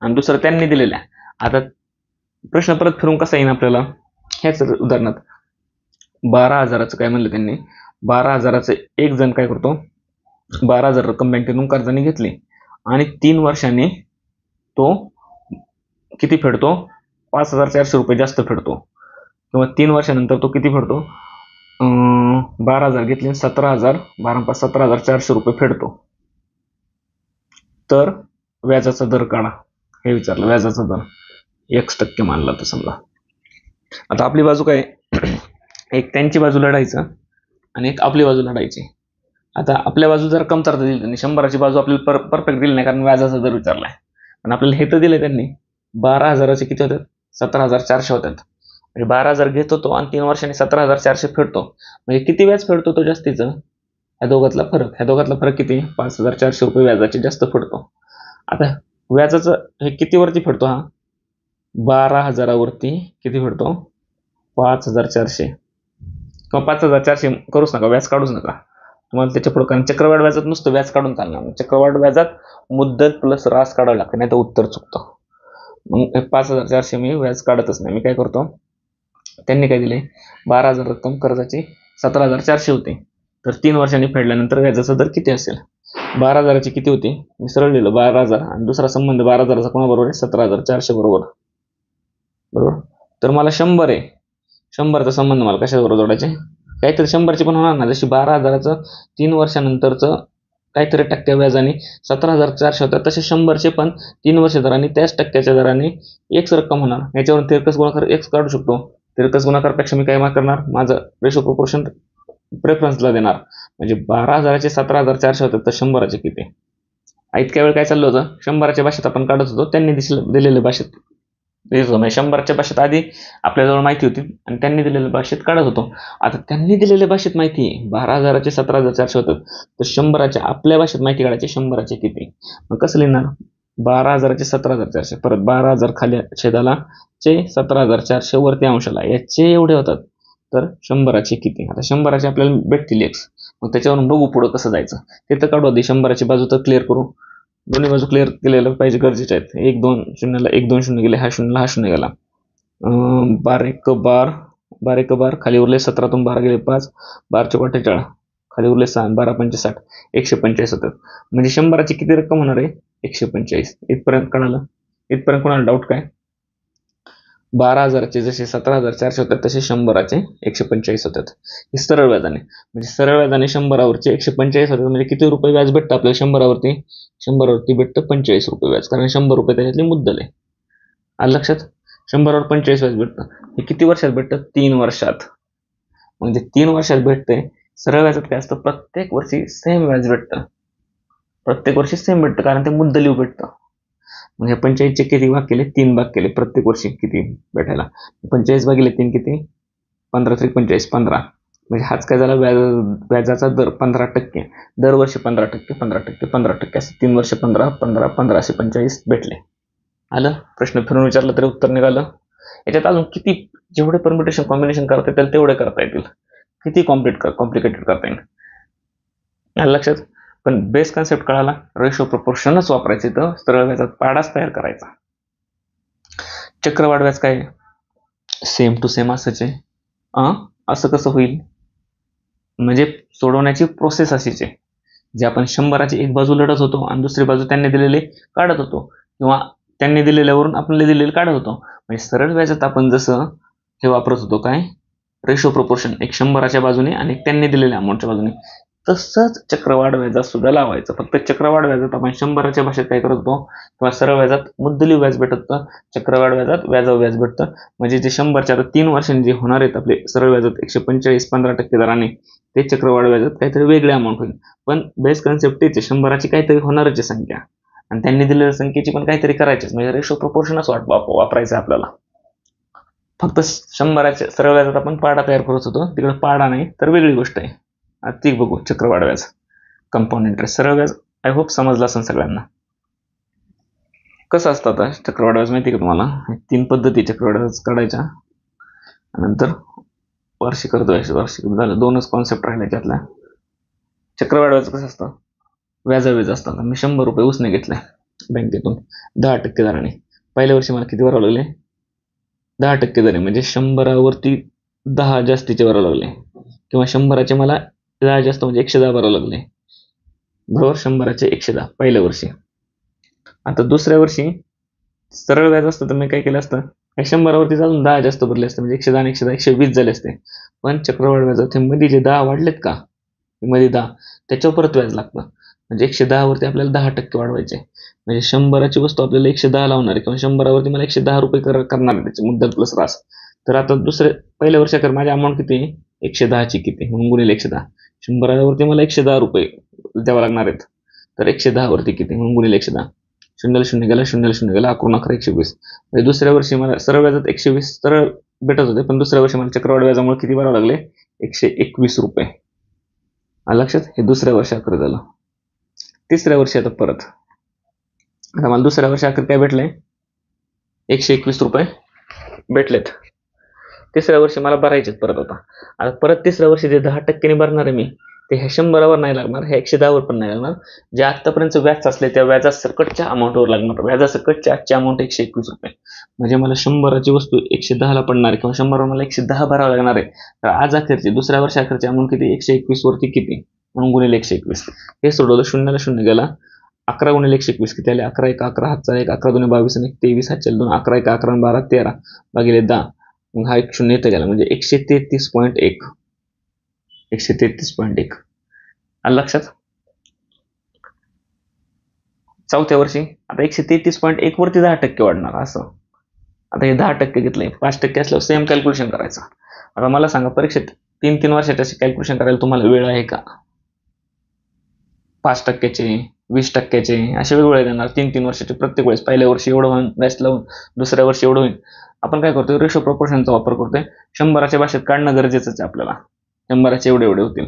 आणि दुसरं त्यांनी दिलेल्या. आता प्रश्न परत फिरून कसा येईल आपल्याला, ह्याच उदाहरणात 12,000चं काय म्हणलं त्यांनी, 12,000चं एक जण काय करतो, 12,000 रक्कम बँकेतून कर्जाने घेतली आणि 3 वर्षांनी तो किती फेडतो, 5,400 रुपये जास्त फेडतो. किंवा 3 वर्षानंतर तो किती फेडतो, 12,000 घेतले 17,000, 12 5 17,400 रुपये फेडतो. तर व्याजाचा दर काढा, हे विचारलं. व्याजाचा दर X% मानला तर समजा. आता आपली बाजू काय, एक त्यांची बाजू लढायचं आणि एक आपली बाजू लढायची. आता आपल्या बाजू जर कमतरता दिली त्यांनी, 100ची बाजू आपल्याला परफेक्ट दिली नाही, कारण व्याजाचा दर विचारलाय. पण आपल्याला हे तर दिले त्यांनी, 12,000चे किती होतात, 17,400 होतात. म्हणजे 12,000 घेतो तो आणि 3 वर्षांनी 17,400 फेडतो. म्हणजे किती व्याज फेडतो तो जास्तीचं, ह्या दोघातला फरक किती, 5,400 रुपये व्याजाचे जास्त फेडतो. आता व्याजाचं हे किती वरती फेडतो, हा 12,000वरती किती फेडतो, 5,400. किंवा 5,400 करूच नका, व्याज काढूच नका तुम्हाला त्याच्या पुढे, कारण चक्रवाढ व्याजात नुसतं व्याज काढून चालणार. चक्रवाढ व्याजात मुद्दल प्लस रास काढावं लागतं, नाही तर उत्तर चुकतं. मग 5,400 मी व्याज काढतच नाही. मी काय करतो, त्यांनी काय दिले, 12,000 रक्कम कर्जाची 17,400 होते. तर 3 वर्षांनी फेडल्यानंतर व्याजाचा दर किती असेल, 12,000ची किती होती, मी सरळ लिहिलं 12,000 आणि दुसरा संबंध 12,000चा कोणाबरोबर आहे, 17,400 बरोबर. तर मला 100 आहे, 100चा संबंध मला कशाबरोबर जोडायचे, काहीतरी 100चे पण होणार ना. जशी 12,000चं 3 वर्षानंतरचं काहीतरी टक्क्या व्याजाने 17,400 होतात, तसे 100चे पण 3 वर्ष दराने त्याच टक्क्याच्या दराने एक्स रक्कम होणार. याच्यावरून तिरकस गुणाकार एक्स काढू शकतो. तिरकस गुणाकारपेक्षा मी काय करणार, माझं रेशो प्रोपोर्शन प्रेफरन्सला देणार. म्हणजे 12,000चे 17,400 होतात, तर 100चे किती. इतक्या वेळ काय चाललं होतं, 100च्या भाषेत आपण काढत होतो, त्यांनी दिलेल्या भाषेत. म्हणजे 100च्या भाषेत आधी आपल्याजवळ माहिती होती आणि त्यांनी दिलेल्या भाषेत काढत होतो. आता त्यांनी दिलेल्या भाषेत माहिती 12,000चे 17,400 होतात, तर 100च्या आपल्या भाषेत माहिती काढायची, 100चे किती. मग कसं लिहिणार, 12,000चे 17,400, परत 12,000 खाली छेदाला चे 17,400 वरती अंशाला, याचे एवढे होतात. तर 100चे किती. आता 100चे आपल्याला भेटतील एक्स. मग त्याच्यावरून बघू पुढं कसं जायचं, ते तर काढू आधी. 100ची बाजू तर क्लिअर करू. दोन्ही बाजू क्लिअर केलेलं पाहिजे, गरजेचे आहेत. 1 2 शून्याला 1 2 शून्य गेले, हा शून्याला हा शून्य गेला. 12 1 12, 12 1 12, खाली उरले 17तून 12 गेले 5, 12 चौक 48, खाली उरले 6, 12 पंचे 60, 145 होतात. म्हणजे 100ची किती रक्कम होणार आहे? 145. इथपर्यंत कळालं? इथपर्यंत कोणाला डाऊट काय? 12,000चे जसे 17,400 होतात तसे 100चे 145 होतात. हे सरळ व्याजाने, म्हणजे सरळ व्याजाने 100वरचे 145 होतात. म्हणजे किती रुपये व्याज भेटतं आपल्याला 100वरती? 100वरती भेटतं 45 रुपये व्याज, कारण 100 रुपये त्याच्यातली मुद्दल आहे. आलं लक्षात? 100वर 45 व्याज भेटतं. हे किती वर्षात भेटतं? 3 वर्षात. म्हणजे 3 वर्षात भेटतंय. सरळ व्याजात काय असतं? प्रत्येक वर्षी सेम व्याज भेटतं. प्रत्येक वर्षी सेम भेटतं, कारण ते मुद्दलीव भेटतं. म्हणजे 45चे किती भाग केले? 3 भाग केले. प्रत्येक वर्षी किती भेटायला? 45 भागिले 3 किती? 15 त्रिक 45, 15. म्हणजे हाच काय झाला? व्याजाचा दर 15%. दरवर्षी 15%, 15%, 15%, असं 3 वर्ष 15, 15, 15 असे 45 भेटले. आलं? प्रश्न फिरून विचारलं तरी उत्तर निघालं. याच्यात अजून किती, जेवढे परम्युटेशन कॉम्बिनेशन करता येतील तेवढे करता येतील. किती कॉम्प्लिकेटेड करता येईल. आलं लक्षात? पण बेस कन्सेप्ट कळाला. रेशो प्रपोर्शनच वापरायचे, तर सरळ व्याजात पाडाच तयार करायचा. चक्रवाढ व्याज काय? सेम टू सेम असंच आहे. असं कसं होईल? म्हणजे सोडवण्याची प्रोसेस अशीच आहे. जे आपण 100ची एक बाजू लढत होतो आणि दुसरी बाजू त्यांनी दिलेले काढत होतो, किंवा त्यांनी दिलेल्यावरून आपल्याला दिलेले काढत होतो. म्हणजे सरळ व्याजात आपण जसं हे वापरत होतो, काय? रेशो प्रपोर्शन, एक 100च्या बाजूने आणि एक त्यांनी दिलेल्या अमाऊंटच्या बाजूने. तसंच चक्रवाढ व्याजात सुद्धा लावायचं. फक्त चक्रवाढ व्याजात आपण 100च्या भाषेत काय करत होतो, किंवा सरळ व्याजात मुद्दलीव व्याज भेटत होतं, चक्रवाढ व्याजात व्याजावर व्याज भेटतं. म्हणजे जे 100च्या 3 वर्षांनी जे होणार आहेत आपले सरळ व्याजात 145, 15% दराने, ते चक्रवाढ व्याजात काहीतरी वेगळे अमाऊंट होईल. पण बेस कन्सेप्ट तेच आहे. 100ची काहीतरी होणारच संख्या आणि त्यांनी दिलेल्या संख्येची पण काहीतरी करायचीच. म्हणजे रेशो प्रपोर्शनच वापरायचं आपल्याला. फक्त 100च्या सरळ व्याजात आपण पाडा तयार करत होतो, तिकडे पाडा नाही तर वेगळी गोष्ट आहे. ती बघू. चक्रवाढ व्याज, कंपाऊंड इंटरेस्ट, सरळ व्याज. आय होप समजलं असेल सगळ्यांना. कसं असतं आता चक्रवाढ व्याज माहिती का तुम्हाला? 3 पद्धती चक्रवाढ व्याज काढायच्या. नंतर वार्षिक अर्धवार्षिक, वार्षिक झालं. 2च कॉन्सेप्ट राहिल्या त्यातल्या. चक्रवाढ व्याज कसं असतं? व्याज असतं. मी 100 रुपये उसने घेतलाय बँकेतून 10% दराने. पहिल्या वर्षी मला किती भरावं लागले? 10% दराने, म्हणजे 100वरती 10 जास्तीचे भरावं लागले, किंवा 100चे मला 10 जास्त म्हणजे 110 भरावं लागले. बरोबर? 100चे 110 पहिल्या वर्षी. आता दुसऱ्या वर्षी सरळ व्याज असतं तर मी काय केलं असतं? 100वरती अजून 10 जास्त भरले असते, म्हणजे 110 आणि 110 120 झाले असते. पण चक्रवाढ व्याजात हे मध्ये जे 10 वाढलेत का, मध्ये 10, त्याच्यावर परत व्याज लागतं. म्हणजे 110वरती आपल्याला 10% वाढवायचे. म्हणजे 100ची वस्तू आपल्याला 110 लावणार आहे, किंवा 100वरती मला 110 रुपये करणार आहे त्याचे मुद्दल प्लस रास. तर आता पहिल्या वर्षाकर माझी अमाऊंट किती आहे? 110ची किती म्हणून गुणिले 110. 100वरती मला 110 रुपये द्यावं लागणार आहेत, तर 110वरती किती म्हणून गुणिले 110. 0 0 गेला, 0 0 गेला, 11 11 120. म्हणजे दुसऱ्या वर्षी मला सरळ व्याजात 120 सरळ भेटत होते, पण दुसऱ्या वर्षी मला चक्रवाढ व्याजामुळे किती भरावं लागले? 121 रुपये. लक्षात? हे दुसऱ्या वर्षाकडे झालं. तिसऱ्या वर्षी आता परत, आता मला दुसऱ्या वर्षी अखेर काय भेटलंय? 121 रुपये भेटलेत. तिसऱ्या वर्षी मला भरायचेत परत. आता परत तिसऱ्या वर्षी जे 10% भरणार आहे मी, ते ह्या 100वर नाही लागणार, ह्या 110वर पण नाही लागणार. जे आतापर्यंत व्याज असले त्या व्याजा सकटच्या अमाऊंटवर लागणार. व्याजा सकटची आजची अमाऊंट 121 रुपये. म्हणजे मला 100ची वस्तू 110ला पडणार आहे, किंवा 100वर मला 110 भरावं लागणार आहे. तर आज अखेरची, दुसऱ्या वर्षी अखेरची अमाऊंट किती? 121 वरती किती म्हणून गुणिले 121. हे सोडवलं. 0 0 गेला, 11 गुणिले 121 किती आले? 11 1 11, हातचा 1, 11 2 22 आणि 23, हातच्या 2, 11 1 11 12 13 भागिले 10. मग हा 1 0 येथे गेला, म्हणजे 133.1. 133.1. लक्षात? चौथ्या वर्षी आता 133.1 वरती 10% वाढणार. असं आता हे 10% घेतलंय, 5% असल्यावर सेम कॅल्क्युलेशन करायचं. आता मला सांगा, परीक्षेत 3 वर्षाचे कॅल्क्युलेशन करायला तुम्हाला वेळ आहे का? 5%चे, 20%चे असे वेगवेगळे देणार. 3 वर्षाचे प्रत्येक वेळेस. पहिल्या वर्षी एवढं होऊन बॅच लावून, दुसऱ्या वर्षी एवढं होईल. आपण काय करतोय? रेशो प्रपोर्शनचा वापर करतोय. 100च्या भाषेत काढणं गरजेचंच आहे आपल्याला. 100चे एवढे होतील.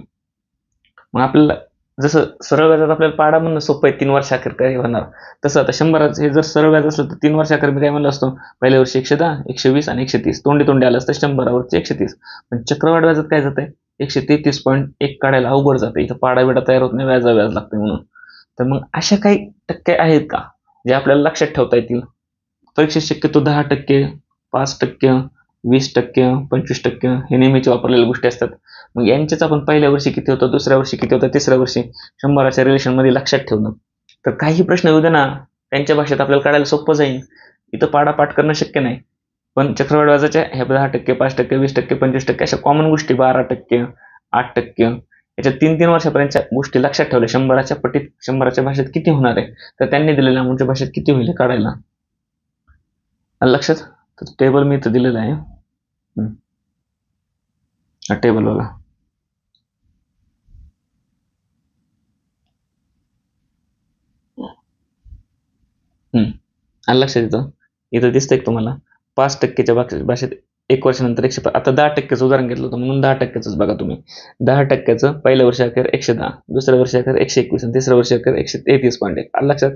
मग आपल्याला जसं सरळ व्याजात आपल्याला पाडा म्हणणं सोपं आहे, 3 वर्षाखेर काय होणार, तसं आता 100चे हे जर सरळ व्याज असलं तर 3 वर्षाखेर मी काय म्हणलं असतो? पहिल्या वर्षी 110, 120 आणि 130. तोंडी आलं असतं 100वरची 130. पण चक्रवाढ व्याजात काय जातंय? 133.1 काढायला अवघड जाते. इथं पाडा बिडा तयार होत नाही, व्याज लागते म्हणून. तर मग अशा काही टक्के आहेत का जे आपल्याला लक्षात ठेवता येतील? परीक्षेत शक्यतो 10%, 5%, 20%, 25% हे नेहमीचे वापरलेल्या गोष्टी असतात. मग यांचेच आपण पहिल्या वर्षी किती होतं, दुसऱ्या वर्षी किती होतं, तिसऱ्या वर्षी 100च्या रिलेशनमध्ये लक्षात ठेवणं. तर काही प्रश्न येऊ दे ना, त्यांच्या भाषेत आपल्याला काढायला सोपं जाईल. इथं पाडापाठ करणं शक्य नाही. पण चक्रवाढ व्याजाच्या ह्या 10%, 5%, 20%, 25% अशा कॉमन गोष्टी 12%, 8% याच्या 3-3 वर्षापर्यंतच्या गोष्टी लक्षात ठेवल्या. 100च्या पटीत 100च्या भाषेत किती होणार आहे, तर त्यांनी दिलेल्या अमाऊंटच्या भाषेत किती होईल काढायला. लक्षात? तर टेबल मी इथं दिलेलं आहे. हा टेबल बघा. आणि लक्षात येतं, इथं दिसतंय तुम्हाला 5%च्या भाषेत 1 वर्षानंतर 105. आता 10%चं उदाहरण घेतलं होतं म्हणून 10%च बघा तुम्ही. 10%चं पहिल्या वर्षी अखेर 110, दुसऱ्या वर्षी अखेर 121 आणि तिसऱ्या वर्षी अखेर 133.1. आलं लक्षात?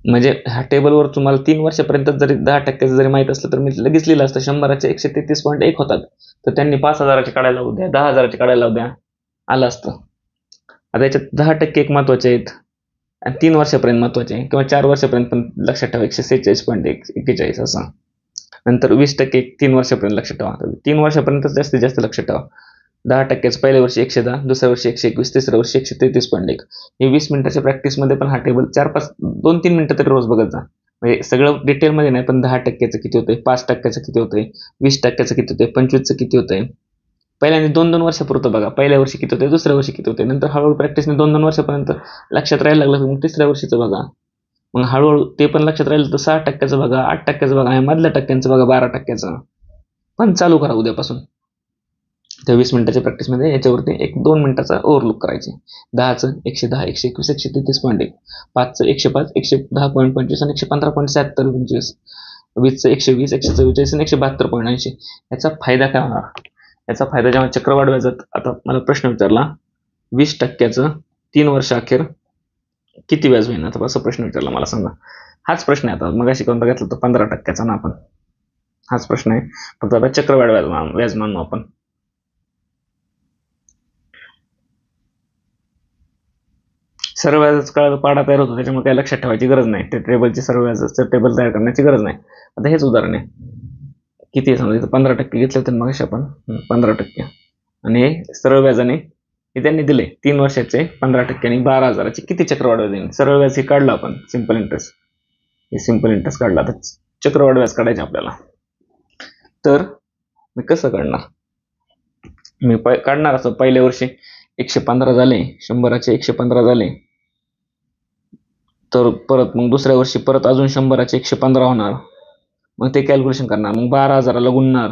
म्हणजे ह्या टेबलवर तुम्हाला 3 वर्षापर्यंत जरी 10%चं जरी माहित असलं तर मी लगेच लिहिलं असतं 100चे 133.1 होतात. तर त्यांनी 5,000चे काढायला लावू द्या, 10,000चे काढायला लावू द्या, आलं असतं. आता याच्यात 10% एक महत्वाचे आहेत आणि 3 वर्षापर्यंत महत्वाचे आहे, किंवा 4 वर्षापर्यंत पण लक्षात ठेवा 146.41 असं. नंतर 20% 3 वर्षापर्यंत लक्षात ठेवा. 3 वर्षापर्यंत जास्तीत जास्त लक्षात ठेवा. 10%चं पहिल्या वर्षी 110, दुसऱ्या वर्षी 121, तिसऱ्या वर्षी 133.1. हे 20 मिनिटाच्या प्रॅक्टिसमध्ये पण हा टेबल 4-5 2-3 मिनिटं तरी रोज बघत जा. म्हणजे सगळं डिटेलमध्ये नाही, पण 10%चं किती होतंय, 5%चं किती होतंय, 20%चं किती होतंय, 25चं किती होतंय. पहिल्यांदा 2-2 वर्षापुरतं बघा. पहिल्या वर्षी किती होते, दुसऱ्या वर्षी किती होते. नंतर हळूहळू प्रॅक्टिसने 2-2 वर्षापर्यंत लक्षात राहायला लागलं, मग तिसऱ्या वर्षीचं बघा. मग हळूहळू ते पण लक्षात राहिलं तर 6%चं बघा, 8%चं बघा, आणि मधल्या टक्क्यांचं बघा 12%चं. पण चालू करा उद्यापासून. त्या 20 मिनिटाच्या प्रॅक्टिसमध्ये याच्यावरती 1-2 मिनिटाचा ओव्हरलुक करायचे. 10चं 110, 121, 133.1. 5चं 105, 110.25 आणि 115.76. 20चं 120, 144 आणि 172.80. याचा फायदा काय होणार? याचा फायदा जेव्हा चक्रवाढ व्याजात, आता मला प्रश्न विचारला 20%चं 3 वर्ष अखेर किती व्याज होईल, आता असं प्रश्न विचारला मला, सांगा. हाच प्रश्न आहे. आता मग कोणता घेतला तर 15%चा ना आपण, हाच प्रश्न आहे, फक्त आता चक्रवाढ व्याज मानू आपण. सर्व व्याजाचा काळ पाडा तयार होतो, त्याच्यामुळे काही लक्षात ठेवायची गरज नाही. त्या टेबलची सर्व व्याजाचं टेबल तयार करण्याची गरज नाही. आता हेच उदाहरण आहे, किती समजा इथं 15% घेतले तर मग आपण 15%, आणि हे सरळ व्याजाने हे त्यांनी दिले 3 वर्षाचे 15% आणि 12,000चे किती चक्रवाढ व्याज येईल. सरळ व्याज हे काढलं आपण, सिम्पल इंटरेस्ट, हे सिम्पल इंटरेस्ट काढला. तर चक्रवाढ व्याज काढायचे आपल्याला. तर मी कसं काढणार, मी काढणार असं, पहिल्या वर्षी 115 झाले, 100चे 115 झाले, तर परत मग दुसऱ्या वर्षी परत अजून 100चे 115 होणार. मग ते कॅल्क्युलेशन करणार, मग 12,000ला गुणणार,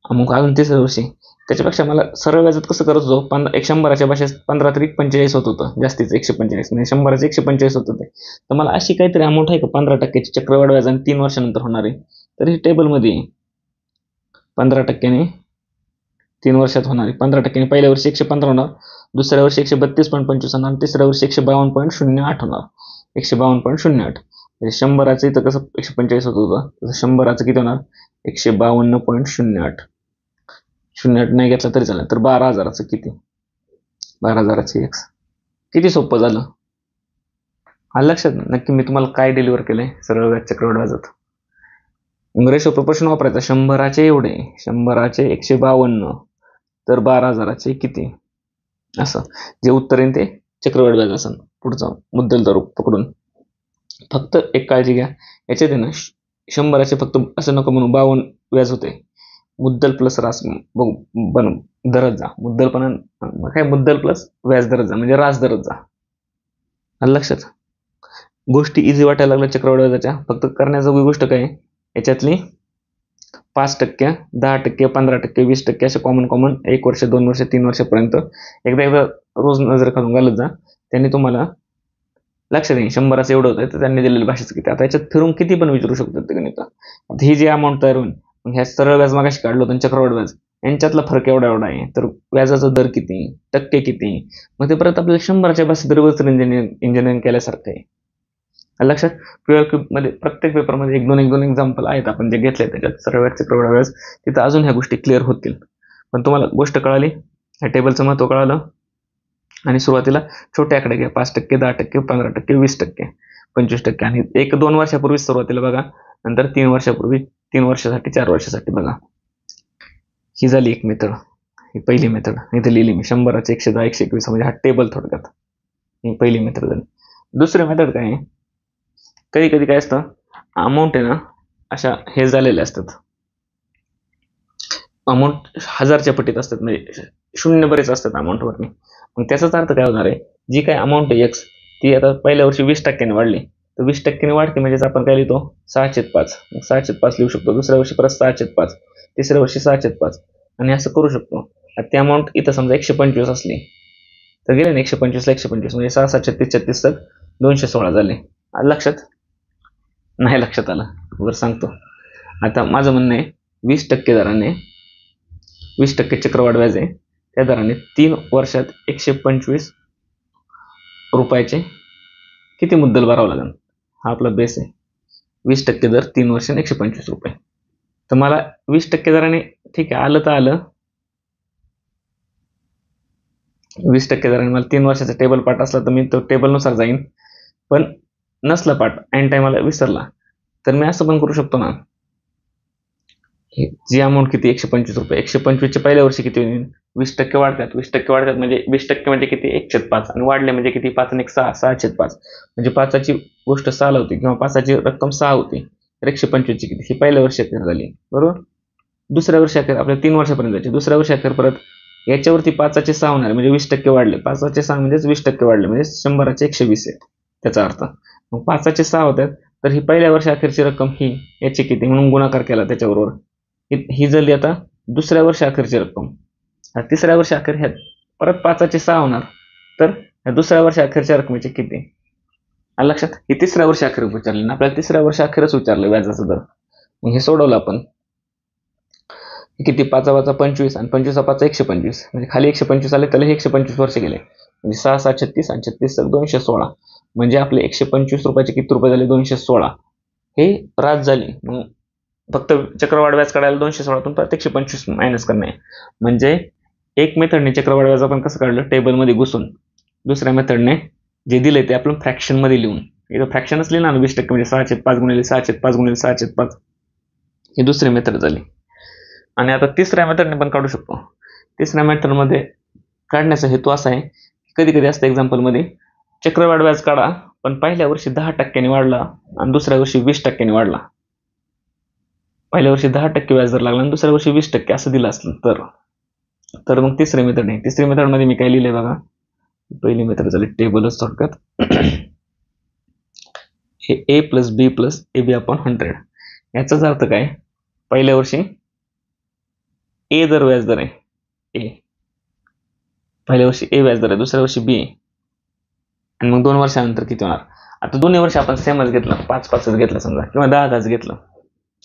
मग अजून तिसऱ्या वर्षी. त्याच्यापेक्षा मला सरळ व्याजात कसं करत होतो, 100च्या भाषेत 15 तरी 45 होत होतं, जास्तीच 145, म्हणजे 100चे 145 होत होते. तर मला अशी काहीतरी अमाऊंट आहे का 15%ची चक्रवाढ व्याज आणि 3 वर्षानंतर होणारी, तर ही टेबलमध्ये 15%ने 3 वर्षात होणारी. 15%ने पहिल्या वर्षी 115 होणार, दुसऱ्या वर्षी 132.25 होणार, तिसऱ्या वर्षी 152.08 होणार. 152.08. 100चं इथं कसं 145 होत होतं, तसं 100चं किती होणार, 152.08. 08 नाही घेतला तरी चालेल. तर 12,000चं किती, 12,000चे x. किती सोपं झालं. आलं लक्षात? नक्की मी तुम्हाला काय डिलिव्हर केलंय सरळ व्याज चक्रवाढ व्याजात. रेशो प्रोपोर्शन वापरायचा. 100चे एवढे, 100चे 152, तर 12,000चे किती, असं जे उत्तर येईल ते चक्रवाढ व्याज असेल. पुढचा मुद्दल दर पकडून फक्त एक काळजी घ्या, याच्यात आहे ना 100चे फक्त असं नको म्हणून 52 व्याज होते. मुद्दल प्लस रास बनून धरत जा. मुद्दल पण काय, मुद्दल प्लस व्याज धरत जा, म्हणजे रास धरत जा. आलं लक्षात? गोष्टी इझी वाटायला लागल्या चक्रवाढ व्याजाच्या. फक्त करण्याजोगी गोष्ट काय, याच्यातली 5%, 10%, 15%, 20% असे कॉमन 1 वर्ष, 2 वर्ष, 3 वर्षापर्यंत एकदा रोज नजर घालून घालत जा. त्यांनी तुम्हाला लक्षात येईल 100चं एवढं होतं, तर त्यांनी दिलेलं भाषेचं किती. आता याच्यात फिरून किती पण विचारू शकतात ते गणित. ही जी अमाऊंट तयार होईल, ह्या सरळ व्याज मागाशी काढलं होतं, चक्रवाढ व्याज, यांच्यातला फरक एवढा आहे, तर व्याजाचा दर किती, टक्के किती, मग ते परत आपल्याला 100च्या भाषेत रिव्हर्स इंजिनिअरिंग केल्यासारखं आहे. लक्षात? PYQ मध्ये प्रत्येक पेपरमध्ये 1-2 एक्झाम्पल आहेत आपण जे घेतले, त्याच्यात सरळ व्याज चक्रवाढ व्याज, तिथं अजून ह्या गोष्टी क्लिअर होतील. पण तुम्हाला गोष्ट कळाली, ह्या टेबलचं महत्त्व कळालं. आणि सुरुवातीला छोटे आकडे घ्या, 5%, 10%, 15%, 20%, 25%. आणि 1-2 वर्षापूर्वी सुरुवातीला बघा, नंतर 3 वर्षापूर्वी, 3 वर्षासाठी, 4 वर्षासाठी बघा. ही झाली एक मेथड, ही पहिली मेथड. इथे लिहिली मी 100चे 110, 121 म्हणजे हा टेबल थोडक्यात. ही पहिली मेथड झाली. दुसरी मेथड काय आहे, कधी कधी काय असतं, अमाऊंट आहे ना अशा हे झालेले असतात, अमाऊंट 1000च्या पटीत असतात, म्हणजे शून्य बरेच असतात अमाऊंटवरती. मग त्याचाच अर्थ काय होणार आहे, जी काय अमाऊंट आहे एक्स, ती आता पहिल्या वर्षी 20% वाढली, तर 20% वाढते म्हणजेच आपण काय लिहितो 6/5. मग 6/5 लिहू शकतो. दुसऱ्या वर्षी परत 6/5, तिसऱ्या वर्षी 6/5, आणि असं करू शकतो. ती अमाऊंट इथं समजा 125 असली तर गेले ना 125 ला 125 म्हणजे 6 6 36 36 तर 216 झाले. आलं लक्षात? नाही लक्षात आलं? बरं सांगतो. आता माझं म्हणणं आहे, 20% दराने 20% चक्रवाढ व्याज आहे, त्या दराने 3 वर्षात 125 रुपयाचे किती मुद्दल भरावं लागेल, हा आपला बेस आहे. 20% दर 3 वर्षांनी 125 रुपये. तर मला 20% दराने ठीक आहे, आलं तर आलं. 20% दराने मला 3 वर्षाचा टेबल पाठ असला तर मी तो टेबलनुसार जाईन. पण नसला पाठ, ऐन टायमाला विसरला, तर मी असं पण करू शकतो ना, जी अमाऊंट किती 125 रुपये, 125च्या पहिल्या वर्षी किती होईल, 20% वाढतात. 20% वाढतात म्हणजे 20% म्हणजे किती 1/5, आणि वाढले म्हणजे किती 5 आणि 1 6, 6/5 म्हणजे 5ची गोष्ट 6 होती, किंवा 5ची रक्कम 6 होती, तर 125ची किती, ही पहिल्या वर्षी अखेर झाली, बरोबर. दुसऱ्या वर्षी अखेर आपल्या 3 वर्षापर्यंत जायची. दुसऱ्या वर्षी अखेर परत याच्यावरती 5चे 6 होणार, म्हणजे 20% वाढले. 5चे 6 म्हणजेच 20% वाढले, म्हणजे 100चे 120 आहे त्याचा अर्थ. मग 5चे 6 होतात, तर ही पहिल्या वर्षी अखेरची रक्कम ही याची किती म्हणून गुणाकार केला त्याच्याबरोबर, ही झाली आता दुसऱ्या वर्षी अखेरची रक्कम. तिसऱ्या वर्षी अखेर ह्यात परत 5चे 6 होणार, तर दुसऱ्या वर्षी अखेरच्या रकमेची किती. लक्षात, ही तिसऱ्या वर्षी अखेर विचारली ना आपल्याला, तिसऱ्या वर्षी अखेरच विचारलं व्याजाचा दर. मग हे सोडवलं आपण, किती 5 × 25 आणि 25 × 5 125, म्हणजे खाली 125 आले, त्याला 125 वर्ष गेले, म्हणजे 6 6 36 आणि 36 216, म्हणजे आपले 125 रुपयाचे किती रुपये झाले 216. हे रात झाली. मग फक्त चक्रवाढ व्याज काढायला 216तून परत 125 मायनस करणे, म्हणजे एक मेथडने चक्रवाढ व्याज आपण कसं काढलं, टेबलमध्ये घुसून. दुसऱ्या मेथडने जे दिले ते आपण फ्रॅक्शनमध्ये लिहून, इथं फ्रॅक्शनच लिहिणार ना 20% म्हणजे 6/5 गुणिले 6/5 गुणिले 6/5, ही दुसरी मेथड झाली. आणि आता तिसऱ्या मेथडने पण काढू शकतो. तिसऱ्या मेथडमध्ये काढण्याचा हेतू असा आहे, कधी कधी असतं एक्झाम्पलमध्ये, चक्रवाढ व्याज काढा पण पहिल्या वर्षी 10% वाढला आणि दुसऱ्या वर्षी 20% वाढला. पहिल्या वर्षी 10% व्याज दर लागला आणि दुसऱ्या वर्षी 20% असं दिलं असलं तर मग तिसरी मेथड आहे. तिसरी मेथडमध्ये मी काय लिहिलंय बघा, पहिली मेथड झाली टेबलच थोडक्यात. हे A + B + AB/100, याचाच अर्थ काय, पहिल्या वर्षी ए दर व्याज दर आहे, ए पहिल्या वर्षी ए व्याज दर आहे, दुसऱ्या वर्षी बी, आणि मग 2 वर्षानंतर किती होणार. आता दोन्ही वर्षी आपण सेमच घेतलं, 5-5च घेतलं समजा, किंवा 10-10 घेतलं.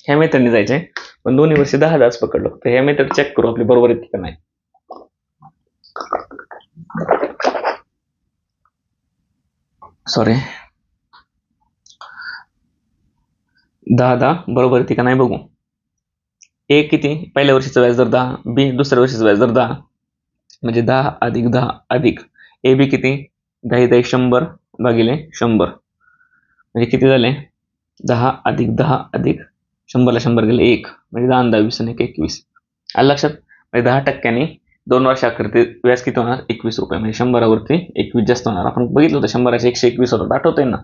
ह्या मेथडने जायचे, पण दोन्ही वर्षी 10-10 पकडलं, तर ह्या मेथड चेक करू आपली बरोबर येते का नाही. सॉरी, 10-10 बरोबर येते का नाही बघू. ए किती, पहिल्या वर्षीचा व्याज दर 10, बी दुसऱ्या वर्षीचा व्याज दर 10, म्हणजे 10 + 10 अधिक ए बी किती, 10 10 100 भागिले 100, म्हणजे किती झाले 10 + 10 अधिक 100ला 100 गेले 1, म्हणजे 10 10 20 आणि 21. आलं लक्षात. म्हणजे 10%नी 2 वर्षाअखेर ते व्याज किती होणार 21 रुपये, म्हणजे 100वरती 21 जास्त होणार. आपण बघितलं होतं 100चे 121 होतं, आठवतंय ना.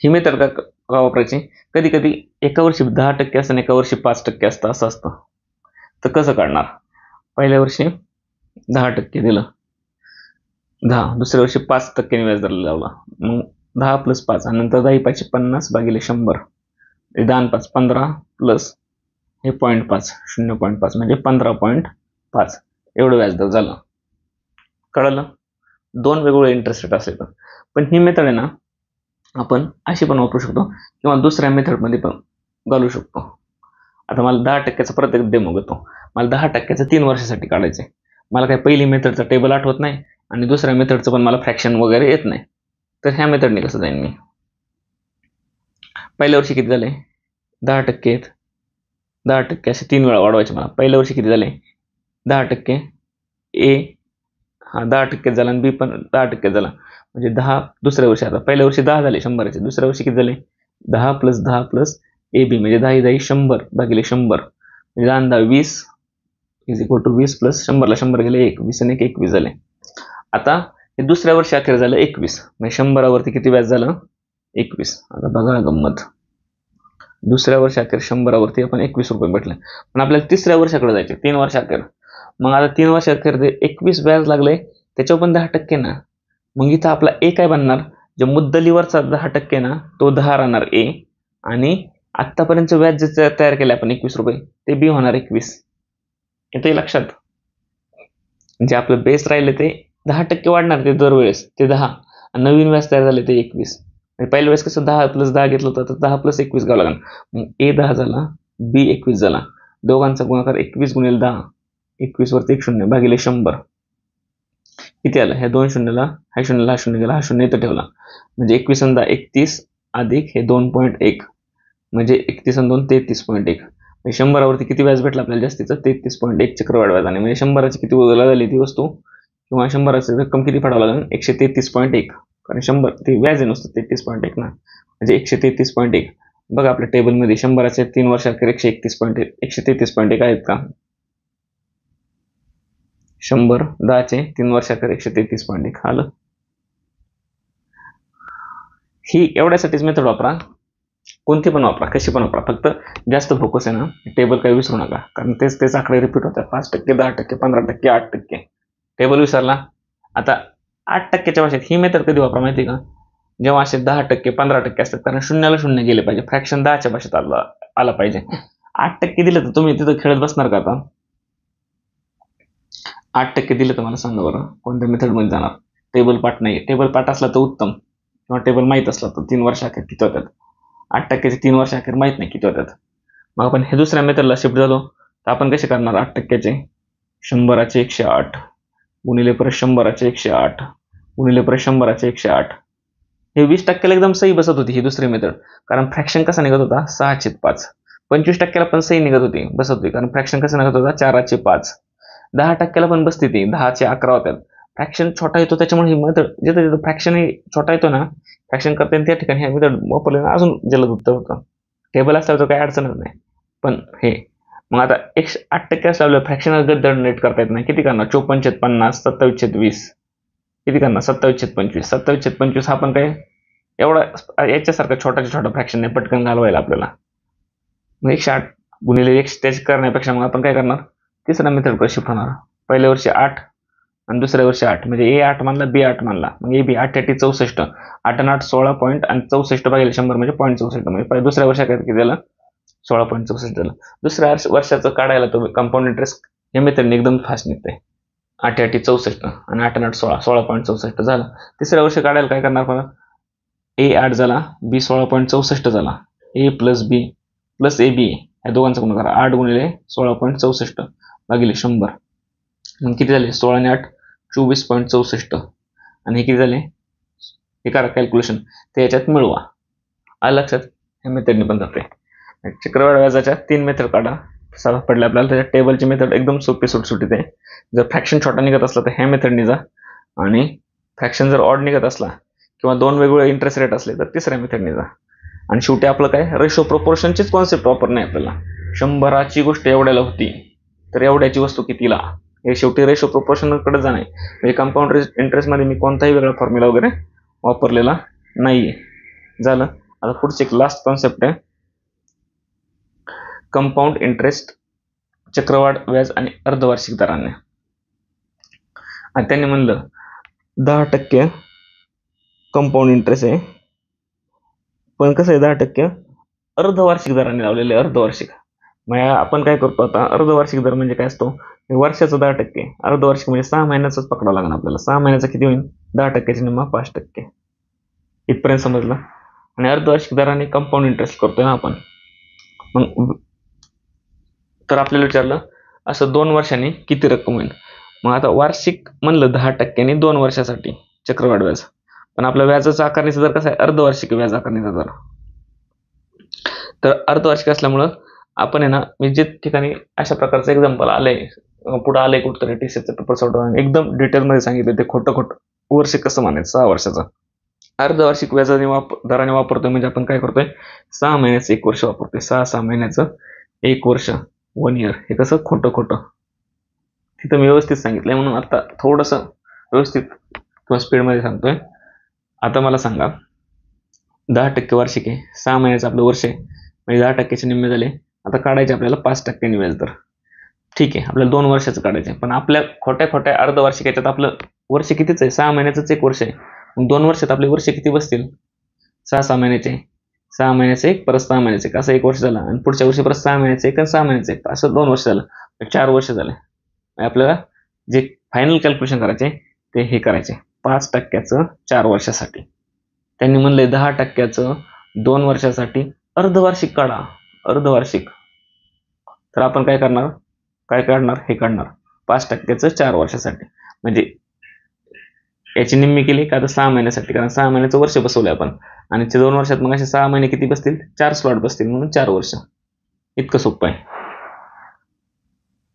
ही मेथड का वापरायची, कधी कधी एका वर्षी 10% असतं आणि एका वर्षी 5% असतं, असं असतं. तर कसं काढणार, पहिल्या वर्षी 10% दिलं 10, दुसऱ्या वर्षी 5% व्याज दर लावला, मग 10 + 5 आणि नंतर 10 × 50 भागिले 100, 10 5 15 प्लस हे 0.5 0.5 म्हणजे 15.5 एवढं व्याजदर झालं. कळलं. 2 वेगवेगळे इंटरेस्ट रेट असले तर. पण ही मेथड आहे ना आपण अशी पण वापरू शकतो, किंवा दुसऱ्या मेथडमध्ये पण घालू शकतो. आता मला 10%चा परत एक डेमो घेतो. मला 10%चं 3 वर्षासाठी काढायचंय. मला काही पहिली मेथडचा टेबल आठवत नाही आणि दुसऱ्या मेथडचं पण मला फ्रॅक्शन वगैरे येत नाही, तर ह्या मेथडने कसं जाईन मी. पहिल्या वर्षी किती झाले 10% आहेत, 10% असे 3 वेळा वाढवायचे मला. पहिल्या वर्षी किती झाले 10% ए हा 10% झाला आणि बी पण 10% झाला. म्हणजे 10 दुसऱ्या वर्षी, आता पहिल्या वर्षी 10 झाले 100चे, दुसऱ्या वर्षी किती झाले 10 + 10 + AB म्हणजे 10 10 100 भागिले 100 म्हणजे 10 10 20 इज इक्वल टू 20 + 100ला 100 गेले 1, 20 आणि 1 21 झाले. आता हे दुसऱ्या वर्षी अखेर झालं 21 म्हणजे 100वरती किती व्याज झालं 21. आता बघा गंमत, दुसऱ्या वर्षी अखेर 100वरती आपण 21 रुपये भेटले. पण आपल्याला तिसऱ्या वर्षाकडे जायचे 3 वर्ष अखेर. मग आता 3 वर्ष अखेर 21 व्याज लागले त्याच्यावर पण 10% ना. मग इथं आपला ए काय बनणार, जे मुद्दलीवरचा 10% ना तो 10 राहणार ए, आणि आतापर्यंत व्याज जे तयार केलं आपण 21 रुपये ते बी होणार 21. येते लक्षात, जे आपलं बेस राहिले ते 10% वाढणार ते दरवेळेस ते 10, आणि नवीन व्याज तयार झाले ते 21. पहिल्या वेळेस कसं 10 + 10 घेतलं होतं तर 10 + 21 घ्यावं लागेल. मग ए 10 झाला बी 21 झाला, दोघांचा गुणाकार 21 × 10, 21 वरती 1 शून्य भागिले 100 किती आलं, ह्या 2 शून्याला हा शून्याला हा शून्य गेला, हा शून्य इथं ठेवला म्हणजे 21 आणि 10 31 अधिक हे 2.1 म्हणजे 31 आणि 2 33.1. 100वरती किती व्याज भेटलं आपल्याला जास्तीचं 33.1 चक्रवाढ व्याज. आणि म्हणजे 100ची किती झाली ती वस्तू किंवा 100ची रक्कम किती फेडावं लागेल 133.1, कारण 100 ते व्याज आहे नुसतं 33.1 ना, म्हणजे 133.1. बघा आपल्या टेबलमध्ये 100चे 3 वर्ष अखेर 133.1 आहेत का, 100 10चे 3 वर्ष अखेर 133.1 आलं. ही एवढ्यासाठीच मेथड वापरा, कोणती पण वापरा कशी पण वापरा, फक्त जास्त फोकस आहे ना टेबल काही विसरू नका, कारण तेच आकडे रिपीट होतात 5%, 10%, 15%, 8%. टेबल विसरला. आता 8%च्या भाषेत ही मेथड कधी वापरा माहिती का, जेव्हा असे 10%, 15% असतात, कारण शून्याला शून्य गेले पाहिजे, फ्रॅक्शन 10च्या भाषेत आला पाहिजे. 8% दिलं तर तुम्ही तिथं खेळत बसणार का आता, 8% दिलं तर मला सांगा बरं कोणत्या मेथडमध्ये जाणार. टेबल पाठ नाही, टेबल पाठ असला तर उत्तम, किंवा टेबल माहीत असला तर 3 वर्ष अखेर किती होतात. 8%चे 3 वर्ष अखेर माहीत नाही किती होतात. मग आपण हे दुसऱ्या मेथडला शिफ्ट झालो तर आपण कसे करणार, 8%चे 100चे 108 गुणिले परत 100चे 108 गुणिले परत 100चे 108. हे 20%ला एकदम सही बसत होती ही दुसरी मेथड, कारण फ्रॅक्शन कसा निघत होता 6/5. 25%ला पण सही निघत होती बसत होती, कारण फ्रॅक्शन कसा निघत होता 4/5. 10%ला पण बसते ती 10चे 11 होत्यात. फ्रॅक्शन छोटा येतो त्याच्यामुळे ही मेथड जिथं फ्रॅक्शन छोटा येतो ना, फ्रॅक्शन करते त्या ठिकाणी हे मेथड वापरले अजून जलद उत्तर होतं. टेबल असल्यावर तर काही अडचणच नाही. पण हे मग आता 8% असल्यावर फ्रॅक्शनल गद्दड नेट करता येत नाही. किती करणार 54/50 27/20 किती करणार 27/25 27/25 हा पण काय एवढा याच्यासारखा छोटा फ्रॅक्शन नाही पटकन घालवायला आपल्याला. मग 108 गुणिले 1 त्याच करण्यापेक्षा मग आपण काय करणार, तिसरा मेथड शिफ्ट होणार. पहिल्या वर्षी 8 आणि दुसऱ्या वर्षी 8 म्हणजे ए 8 मानला बी 8 मानला, मग ए बी 8 8 64 8 आणि 8 16 पॉईंट आणि 64 भागिले 100 म्हणजे 0.64 म्हणजे दुसऱ्या वर्षात किती झालं 16.64 झालं. दुसऱ्या वर्षाचं काढायला तो कंपाऊंड इंटरेस्ट हे मेथडने एकदम फास्ट निघते. 8 8 64 आणि 8 आणि 8 16 16.64 झालं. तिसऱ्या वर्षी काढायला काय करणार परत, ए 8 झाला बी 16.64 झाला, ए plus B plus A B या दोघांचा गुणाकार 8 गुणिले 16.64 भागिले 100 मग किती झाले 16 आणि 8 24.64 आणि हे किती झाले, हे करा कॅल्क्युलेशन ते याच्यात मिळवा. आलं लक्षात, ह्या मेथडने पण जाते. चक्रवाढ व्याजाच्या 3 मेथड काढा पडले आपल्याला. त्याच्या टेबलची मेथड एकदम सोपी सुटसुटीत आहे. जर फ्रॅक्शन छोटा निघत असला तर ह्या मेथडने जा, आणि फ्रॅक्शन जर ऑड निघत असला किंवा 2 वेगवेगळे इंटरेस्ट रेट असले तर तिसऱ्या मेथडने जा. आणि शेवटी आपलं काय रेशो प्रोपोर्शनचीच कॉन्सेप्ट वापरणे आपल्याला. 100ची गोष्ट एवढ्याला होती तर एवढ्याची वस्तू कितीला, हे शेवटी रेशो प्रोपोर्शनकडे जाणे. म्हणजे कंपाऊंड इंटरेस्टमध्ये मी कोणताही वेगळा फॉर्म्युला वगैरे वापरलेला नाहीये. झालं. आता पुढची एक लास्ट कॉन्सेप्ट आहे कंपाऊंड इंटरेस्ट, चक्रवाढ व्याज आणि अर्धवार्षिक दराने. आणि त्यांनी म्हणलं 10% कंपाऊंड इंटरेस्ट आहे, पण कसं आहे 10% अर्धवार्षिक दराने लावलेले अर्धवार्षिक. मग आपण काय करतो आता, अर्धवार्षिक दर म्हणजे काय असतो, वर्षाचं 10%, अर्धवार्षिक म्हणजे 6 महिन्याचंच पकडावं लागणार आपल्याला. 6 महिन्याचा किती होईल 10%ची निम्मा 5%. इथपर्यंत समजलं. आणि अर्धवार्षिक दराने कंपाऊंड इंटरेस्ट करतोय ना आपण. मग तर आपल्याला विचारलं असं 2 वर्षांनी किती रक्कम होईल. मग आता वार्षिक म्हणलं 10%ने 2 वर्षासाठी चक्रवाढ व्याज, पण आपल्या व्याजाचा आकारणीचा दर कसा आहे अर्धवार्षिक व्याज आकारणीचा दर. तर अर्धवार्षिक असल्यामुळं आपण आहे ना, मी जे ठिकाणी अशा प्रकारचं एक्झाम्पल आलंय पुढे आलंय कुठतरी टीसीचा पेपर सोडवून एकदम डिटेलमध्ये सांगितलं ते खोटं खोटं वर्ष कसं मानायचं 6 वर्षाचं. अर्धवार्षिक व्याजाने दराने वापरतोय म्हणजे आपण काय करतोय 6 महिन्याचं 1 वर्ष वापरतोय. 6 महिन्याचं 1 वर्ष 1 इयर हे कसं खोटं खोटं तिथं मी व्यवस्थित सांगितलंय म्हणून आता थोडंसं व्यवस्थित किंवा स्पीडमध्ये सांगतोय. आता मला सांगा 10% वार्षिक आहे 6 महिन्याचं आपलं वर्ष आहे म्हणजे 10%चे निम्मे झाले. आता काढायचे आपल्याला 5% व्याज दर. ठीक आहे आपल्याला 2 वर्षाचं काढायचं आहे पण आपल्या खोट्या खोट्या अर्धवार्षिक याच्यात आपलं वर्ष कितीच आहे 6 महिन्याचंच 1 वर्ष आहे. मग 2 वर्षात आपले वर्ष किती बसतील 6 महिन्याचे 6 महिन्याचे 1 परत 6 महिन्याचे 1 असं 1 वर्ष झालं आणि पुढच्या वर्षी परत 6 महिन्याचे 1 आणि 6 महिन्याचे 1 असं 2 वर्ष झालं 4 वर्ष झाले. आपल्याला जे फायनल कॅल्क्युलेशन करायचे ते हे करायचे 5%चं 4 वर्षासाठी. त्यांनी म्हणलंय 10%चं 2 वर्षासाठी अर्धवार्षिक काढा. अर्धवार्षिक तर आपण काय करणार काय काढणार हे काढणार 5%चं 4 वर्षासाठी म्हणजे याची निम्मी केली का तर 6 महिन्यासाठी कारण 6 महिन्याचं वर्ष बसवलंय आपण आणि ते 2 वर्षात मग असे 6 महिने किती बसतील 4 स्लॉट बसतील म्हणून 4 वर्ष. इतकं सोपं आहे.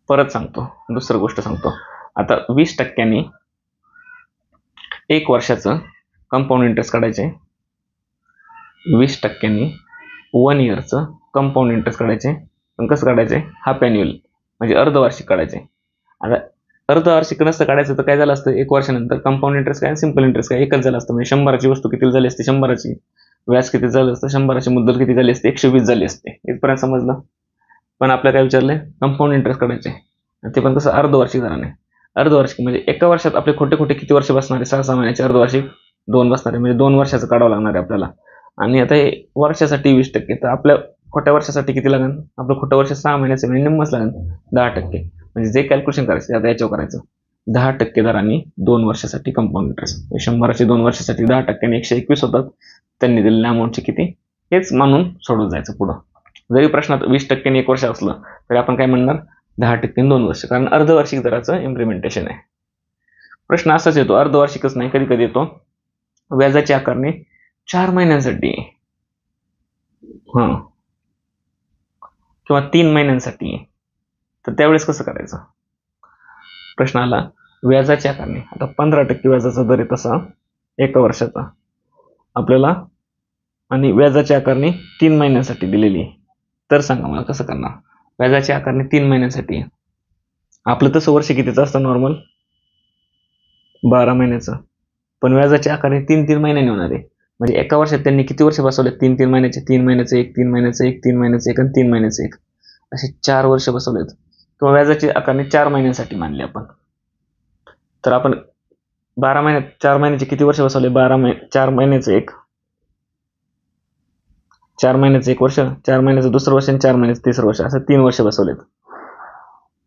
परत सांगतो दुसरं गोष्ट सांगतो. आता 20%नी 1 वर्षाचं कंपाऊंड इंटरेस्ट काढायचे. 20%नी 1 इयरचं कंपाऊंड इंटरेस्ट काढायचे. पण कसं काढायचे हाफ ॲन्युअल म्हणजे अर्धवार्षिक काढायचे. आता अर्धवार्षिक नसतं काढायचं तर काय झालं असतं 1 वर्षानंतर कंपाऊंड इंटरेस्ट काय सिम्पल इंटरेस्ट काय एकच झालं असतं म्हणजे 100ची वस्तू किती झाली असते 100ची व्याज किती झालं असतं 100ची मुद्दल किती झाली असते 120 झाली असते. इथपर्यंत समजलं. पण आपल्याला काय विचारलंय कंपाऊंड इंटरेस्ट काढायचे ते पण कसं अर्धवार्षिक दराने. अर्धवार्षिक म्हणजे एका वर्षात आपले खोटे खोटे किती वर्ष बसणार आहे 6 महिन्याचे अर्धवार्षिक 2 बसणार आहे म्हणजे 2 वर्षाचं काढावं लागणार आहे आपल्याला. आणि आता हे वर्षासाठी 20% तर आपल्या खोट्या वर्षासाठी किती लागेल आपलं खोटं वर्ष 6 महिन्याचं म्हणजे निम्मच लागेल 10%. म्हणजे जे कॅल्क्युलेशन करायचं आता याच्यावर करायचं 10% दरांनी 2 वर्षासाठी कंपाऊंड इंटरेस्ट 100चे 2 वर्षासाठी 10%ने 121 होतात. त्यांनी दिलेल्या अमाऊंटचे किती हेच मानून सोडून जायचं पुढं. जरी प्रश्नात 20%ने 1 वर्ष असलं तरी आपण काय म्हणणार 10%ने 2 वर्ष कारण अर्धवार्षिक दराचं इम्प्लिमेंटेशन आहे. प्रश्न असाच येतो अर्धवार्षिकच नाही कधी कधी येतो व्याजाची आकारणी 4 महिन्यांसाठी किंवा 3 महिन्यांसाठी तर त्यावेळेस कसं करायचं. प्रश्न आला व्याजाची आकारणी. आता 15% व्याजाचा दर आहे तसा 1 वर्षाचा आपल्याला आणि व्याजाची आकारणी 3 महिन्यांसाठी दिलेली आहे. तर सांगा मला कसं करणार. व्याजाची आकारणी 3 महिन्यांसाठी आपलं तसं वर्ष कितीचं असतं नॉर्मल 12 महिन्याचं पण व्याजाची आकारणी 3 महिन्यांनी होणार आहे. म्हणजे एका वर्षात त्यांनी किती वर्ष बसवले 3 महिन्याचे 3 महिन्याचं 1 3 महिन्याचं 1 3 महिन्याचं 1 आणि 3 महिन्याचं 1 असे 4 वर्ष बसवलेत. किंवा व्याजाची आकारणी 4 महिन्यांसाठी मानली आपण तर आपण 12 महिन्यात 4 महिन्याचे किती वर्ष बसवले 4 महिन्याचं 1 4 महिन्याचं 1 वर्ष 4 महिन्याचं दुसरं वर्ष आणि 4 महिन्याचं तिसरं वर्ष असं 3 वर्ष बसवलेत.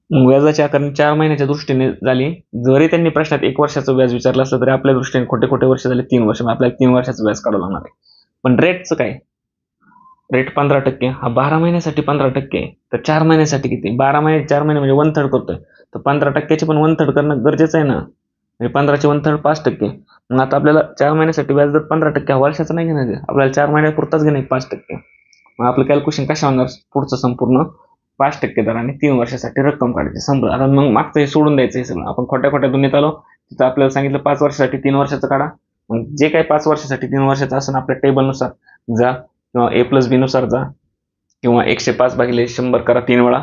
व्याजाची आकारणी 4 महिन्याच्या दृष्टीने झाली. जरी त्यांनी प्रश्नात 1 वर्षाचं व्याज विचारलं असलं तरी आपल्या दृष्टीने खोटे खोटे वर्ष झाले 3 वर्ष आपल्याला 3 वर्षाचं व्याज काढावं लागणार आहे. पण रेटचं काय रेट 15% हा 12 महिन्यासाठी 15% तर 4 महिन्यासाठी किती 12 महिने 4 महिने म्हणजे 1/3 करतोय तर 15%चे पण 1/3 करणं गरजेचं आहे ना. म्हणजे 15चे 1/3 5%. मग आता आपल्याला 4 महिन्यासाठी व्याज दर 15% हा वर्षाचं नाही घेणार आपल्याला 4 महिन्यापुरताच घेणे 5%. मग आपलं कॅल्क्युलेशन कशा होणार पुढचं संपूर्ण 5% दराने 3 वर्षासाठी रक्कम काढायची संपलं. आता मग मागचं हे सोडून द्यायचं हे सगळं आपण खोट्या खोट्या दुनियेत आलो तिथं आपल्याला सांगितलं 5 वर्षासाठी 3 वर्षाचं काढा. मग जे काही 5 वर्षासाठी 3 वर्षाचं असं आपल्या टेबलनुसार जा किंवा A+B नुसार जा किंवा 105/100 करा 3 वेळा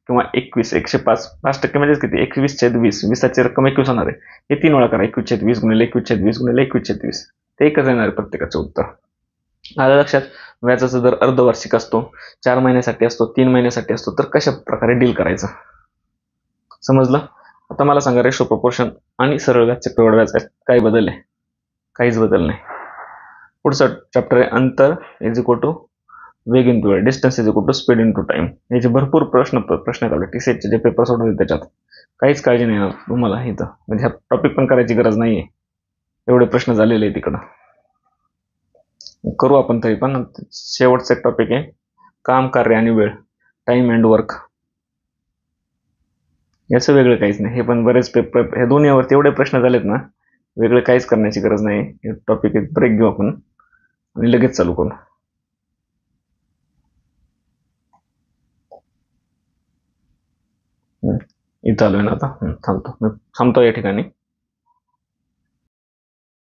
किंवा 21 105 5% म्हणजेच किती 21/20 20ची रक्कम 21 होणार आहे. हे 3 वेळा करा 21/20 गुणिले 21/20 गुणिले 21/20 ते एकच येणार आहे प्रत्येकाचं उत्तर. आलं लक्षात. व्याजाचा दर अर्धवार्षिक असतो 4 महिन्यासाठी असतो 3 महिन्यासाठी असतो तर कशा प्रकारे डील करायचं समजलं. आता मला सांगा रेशो प्रोपोर्शन आणि सरळ व्याज चक्रवाढ व्याज काय बदल आहे काहीच बदल नाही. पुढचं चॅप्टर आहे अंतर इज इक्वल टू वेग इंटू वेळ distance is equal to speed into time. याचे भरपूर प्रश्न काढले TCETचे जे पेपर सोडवले त्याच्यात काहीच काळजी नाही येणार तुम्हाला इथं म्हणजे हा टॉपिक पण करायची गरज नाहीये एवढे प्रश्न झालेले आहे तिकडं. करू आपण तरी पण शेवटचा टॉपिक आहे काम कार्य आणि वेळ टाइम अँड वर्क. याचं वेगळं काहीच नाही हे पण बरेच पेपर हे दोन्हीवरती एवढे प्रश्न झालेत ना वेगळं काहीच करण्याची गरज नाही. हे टॉपिक एक ब्रेक घेऊ आपण आणि लगेच चालू करू. इथं आलोय ना आता. थांबतो मी, थांबतो या ठिकाणी.